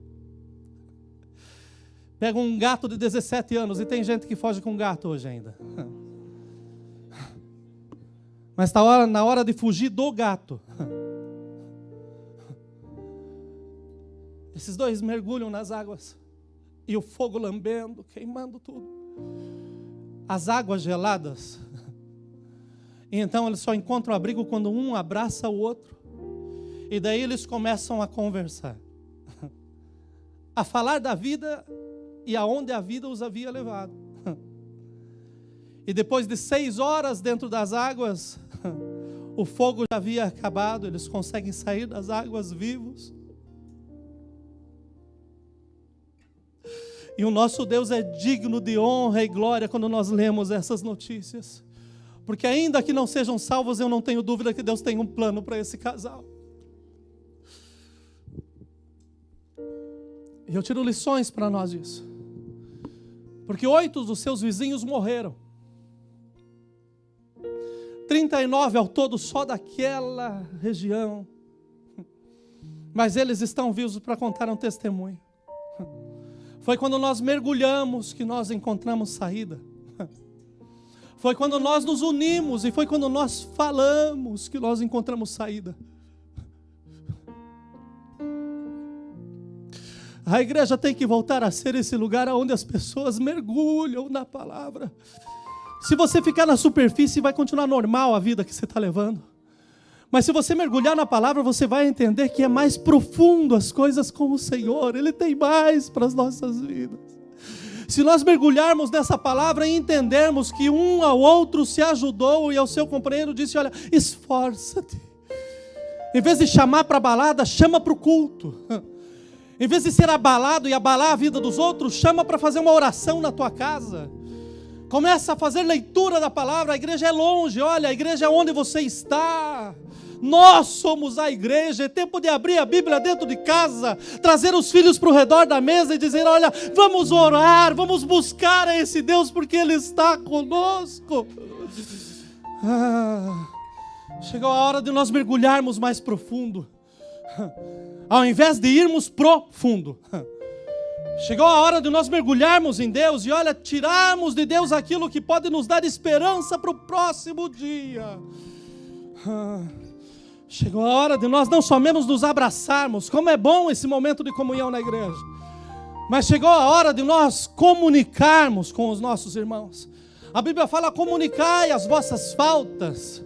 Pega um gato de 17 anos, e tem gente que foge com gato hoje ainda. Mas está na hora de fugir do gato. Esses 2 mergulham nas águas, e o fogo lambendo, queimando tudo. As águas geladas. E então eles só encontram abrigo quando um abraça o outro. E daí eles começam a conversar, a falar da vida e aonde a vida os havia levado. E depois de 6 horas dentro das águas, o fogo já havia acabado, eles conseguem sair das águas vivos. E o nosso Deus é digno de honra e glória quando nós lemos essas notícias. Porque ainda que não sejam salvos, eu não tenho dúvida que Deus tem um plano para esse casal. E eu tiro lições para nós disso. Porque 8 dos seus vizinhos morreram. 39 ao todo só daquela região. Mas eles estão vivos para contar um testemunho. Foi quando nós mergulhamos que nós encontramos saída. Foi quando nós nos unimos e foi quando nós falamos que nós encontramos saída. A igreja tem que voltar a ser esse lugar onde as pessoas mergulham na palavra. Se você ficar na superfície, vai continuar normal a vida que você está levando. Mas se você mergulhar na palavra, você vai entender que é mais profundo as coisas com o Senhor. Ele tem mais para as nossas vidas. Se nós mergulharmos nessa palavra e entendermos que um ao outro se ajudou e ao seu companheiro disse: olha, esforça-te. Em vez de chamar para a balada, chama para o culto. Em vez de ser abalado e abalar a vida dos outros, chama para fazer uma oração na tua casa. Começa a fazer leitura da palavra. A igreja é longe, olha, a igreja é onde você está. Nós somos a igreja. É tempo de abrir a Bíblia dentro de casa, trazer os filhos para o redor da mesa e dizer: olha, vamos orar, vamos buscar a esse Deus, porque Ele está conosco. Chegou a hora de nós mergulharmos mais profundo, ao invés de irmos profundo. Chegou a hora de nós mergulharmos em Deus e, olha, tirarmos de Deus aquilo que pode nos dar esperança para o próximo dia. Chegou a hora de nós não somente nos abraçarmos, como é bom esse momento de comunhão na igreja, mas chegou a hora de nós comunicarmos com os nossos irmãos. A Bíblia fala: comunicai as vossas faltas,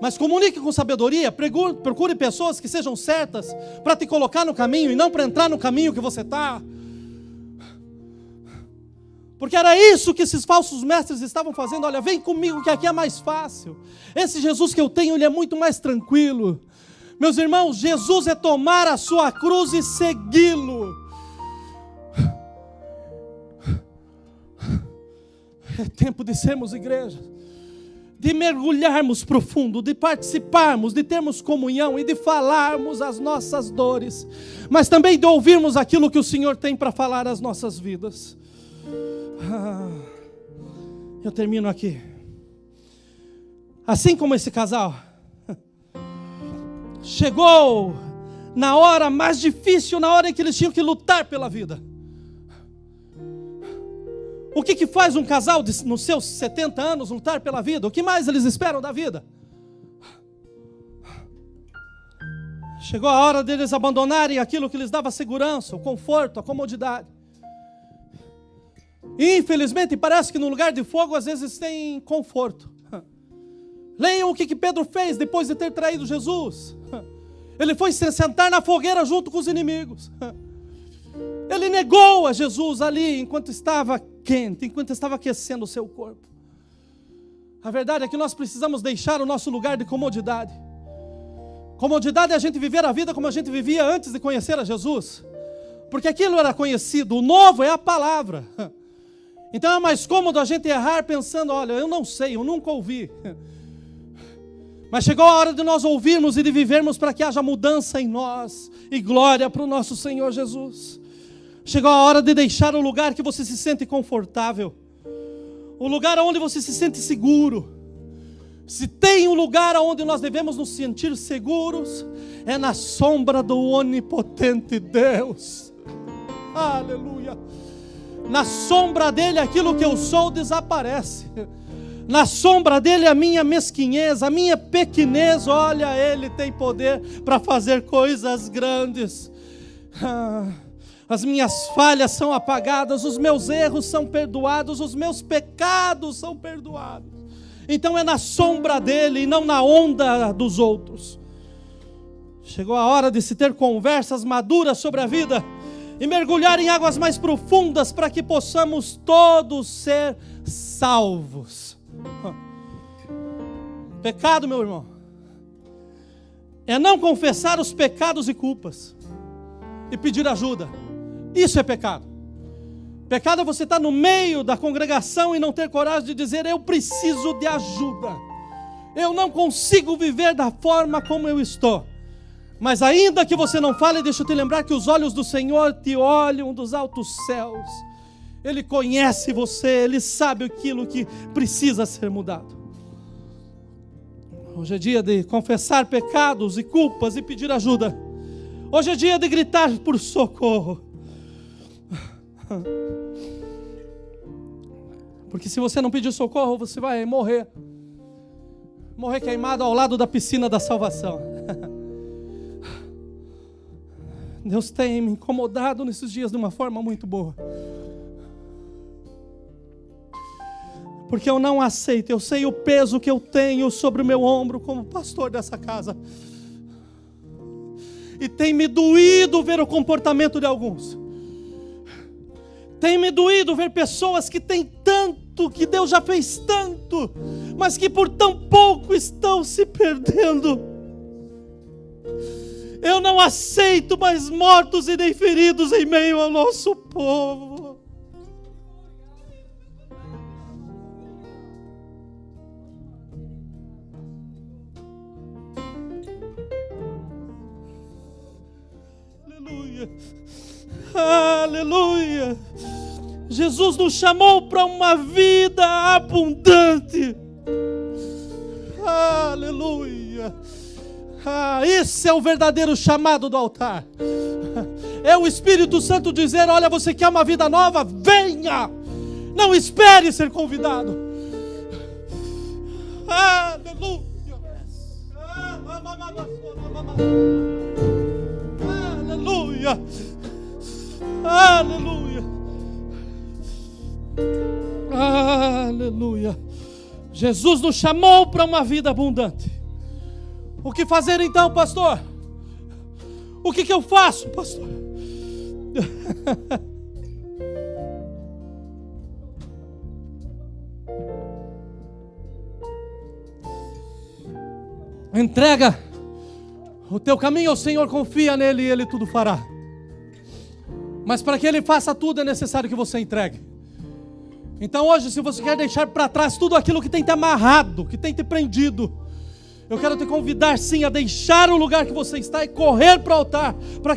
mas comunique com sabedoria. Procure pessoas que sejam certas para te colocar no caminho e não para entrar no caminho que você está. Porque era isso que esses falsos mestres estavam fazendo. Olha, vem comigo que aqui é mais fácil. Esse Jesus que eu tenho, Ele é muito mais tranquilo. Meus irmãos, Jesus é tomar a sua cruz e segui-lo. É tempo de sermos igreja, de mergulharmos profundo, de participarmos, de termos comunhão e de falarmos as nossas dores, mas também de ouvirmos aquilo que o Senhor tem para falar às nossas vidas. Eu termino aqui. Assim como esse casal chegou na hora mais difícil, na hora em que eles tinham que lutar pela vida. O que faz um casal nos seus 70 anos lutar pela vida? O que mais eles esperam da vida? Chegou a hora deles abandonarem aquilo que lhes dava segurança, o conforto, a comodidade. E, infelizmente, parece que no lugar de fogo às vezes tem conforto. Leiam o que Pedro fez depois de ter traído Jesus. Ele foi se sentar na fogueira junto com os inimigos. Ele negou a Jesus ali enquanto estava quente, enquanto estava aquecendo o seu corpo. A verdade é que nós precisamos deixar o nosso lugar de comodidade. Comodidade é a gente viver a vida como a gente vivia antes de conhecer a Jesus. Porque aquilo era conhecido, o novo é a palavra. Então é mais cômodo a gente errar pensando, olha, eu não sei, eu nunca ouvi. Mas chegou a hora de nós ouvirmos e de vivermos para que haja mudança em nós. E glória para o nosso Senhor Jesus. Chegou a hora de deixar o lugar que você se sente confortável. O lugar onde você se sente seguro. Se tem um lugar onde nós devemos nos sentir seguros, é na sombra do onipotente Deus. Aleluia. Na sombra dele aquilo que eu sou desaparece. Na sombra dele a minha mesquinhez, a minha pequenez, olha, ele tem poder para fazer coisas grandes. As minhas falhas são apagadas, os meus erros são perdoados, os meus pecados são perdoados. Então é na sombra dele e não na onda dos outros. Chegou a hora de se ter conversas maduras sobre a vida e mergulhar em águas mais profundas para que possamos todos ser salvos. Pecado, meu irmão, é não confessar os pecados e culpas e pedir ajuda. Isso é pecado. Pecado é você estar no meio da congregação e não ter coragem de dizer, eu preciso de ajuda. Eu não consigo viver da forma como eu estou. Mas ainda que você não fale, deixa eu te lembrar que os olhos do Senhor te olham dos altos céus. Ele conhece você, Ele sabe aquilo que precisa ser mudado. Hoje é dia de confessar pecados e culpas e pedir ajuda. Hoje é dia de gritar por socorro. Porque se você não pedir socorro, você vai morrer. Morrer queimado ao lado da piscina da salvação. Deus tem me incomodado nesses dias de uma forma muito boa. Porque eu não aceito, eu sei o peso que eu tenho sobre o meu ombro como pastor dessa casa. E tem me doído ver o comportamento de alguns. Tem me doído ver pessoas que têm tanto, que Deus já fez tanto, mas que por tão pouco estão se perdendo. Eu não aceito mais mortos e nem feridos em meio ao nosso povo. Aleluia. Aleluia. Jesus nos chamou para uma vida abundante. Aleluia. Esse é o verdadeiro chamado do altar. É o Espírito Santo dizer, olha, você quer uma vida nova? Venha. Não espere ser convidado. Aleluia. Aleluia. Aleluia. Aleluia. Jesus nos chamou para uma vida abundante. O que fazer então, pastor? O que eu faço, pastor? Entrega o teu caminho ao Senhor, confia nele e Ele tudo fará. Mas para que Ele faça tudo é necessário que você entregue. Então hoje, se você quer deixar para trás tudo aquilo que tem te amarrado, que tem te prendido, eu quero te convidar sim a deixar o lugar que você está e correr para o altar, para